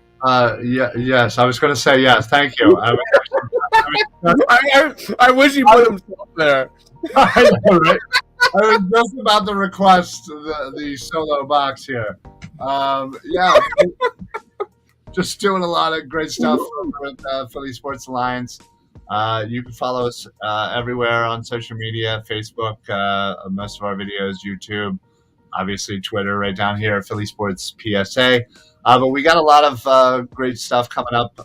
Yes. I was going to say yes. Thank you. I wish he put himself there. I know, right? I was just about to request the solo box here. Just doing a lot of great stuff with Philly Sports Alliance. You can follow us everywhere on social media, Facebook, most of our videos, YouTube, obviously Twitter right down here, Philly Sports PSA. But we got a lot of great stuff coming up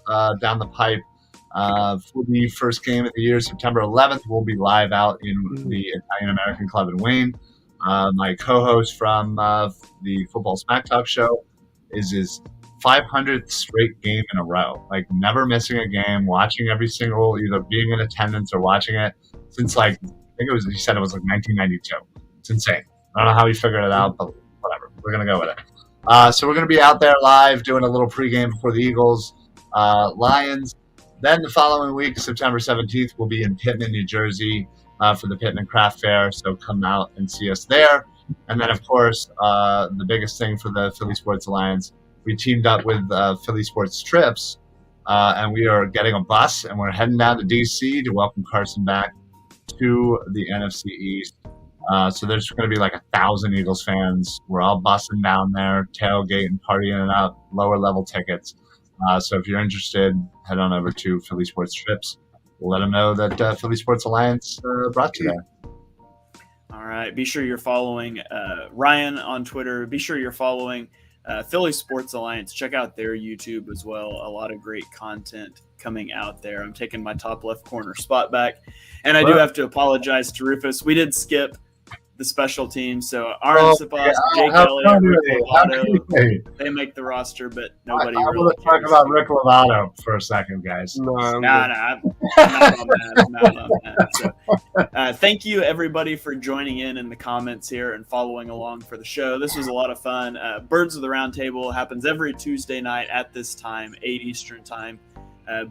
down the pipe. For the first game of the year, September 11th, we'll be live out in the Italian American Club in Wayne. My co-host from the Football Smack Talk show is his 500th straight game in a row, like never missing a game, watching every single, either being in attendance or watching it since he said it was like 1992. It's insane. I don't know how he figured it out, but whatever. We're going to go with it. So we're going to be out there live doing a little pregame before the Eagles, Lions. Then the following week, September 17th, we'll be in Pittman, New Jersey for the Pittman Craft Fair. So come out and see us there. And then, of course, the biggest thing for the Philly Sports Alliance, we teamed up with Philly Sports Trips, and we are getting a bus, and we're heading down to D.C. to welcome Carson back to the NFC East. So there's going to be like 1,000 Eagles fans. We're all bussing down there, tailgating, partying it up, lower level tickets. So if you're interested, head on over to Philly Sports Trips. We'll let them know that Philly Sports Alliance brought you there. All right. Be sure you're following Ryan on Twitter. Be sure you're following Philly Sports Alliance. Check out their YouTube as well. A lot of great content coming out there. I'm taking my top left corner spot back. And I do have to apologize to Rufus. We did skip the special teams. So Aaron Sipas, Jake how Elliott, come Rick they- how Lovato, come they- they make the roster, but I nobody want really to talk cares. about Rick Lovato for a second, guys. No, I'm Nah, good. I'm not on that. I'm not on that. So, thank you, everybody, for joining in the comments here and following along for the show. This was a lot of fun. Birds of the Roundtable happens every Tuesday night at this time, 8 Eastern time.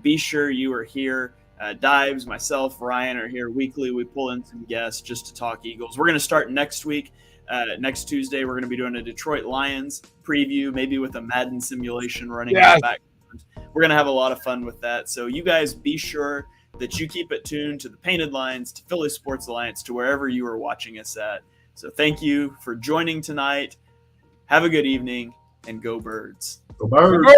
Be sure you are here. Dives, myself, Ryan are here weekly. We pull in some guests just to talk Eagles. We're going to start next week. Next Tuesday, we're going to be doing a Detroit Lions preview, maybe with a Madden simulation running in the background. We're going to have a lot of fun with that. So you guys be sure that you keep it tuned to the Painted Lines, to Philly Sports Alliance, to wherever you are watching us at. So thank you for joining tonight. Have a good evening, and go Birds. Go Birds.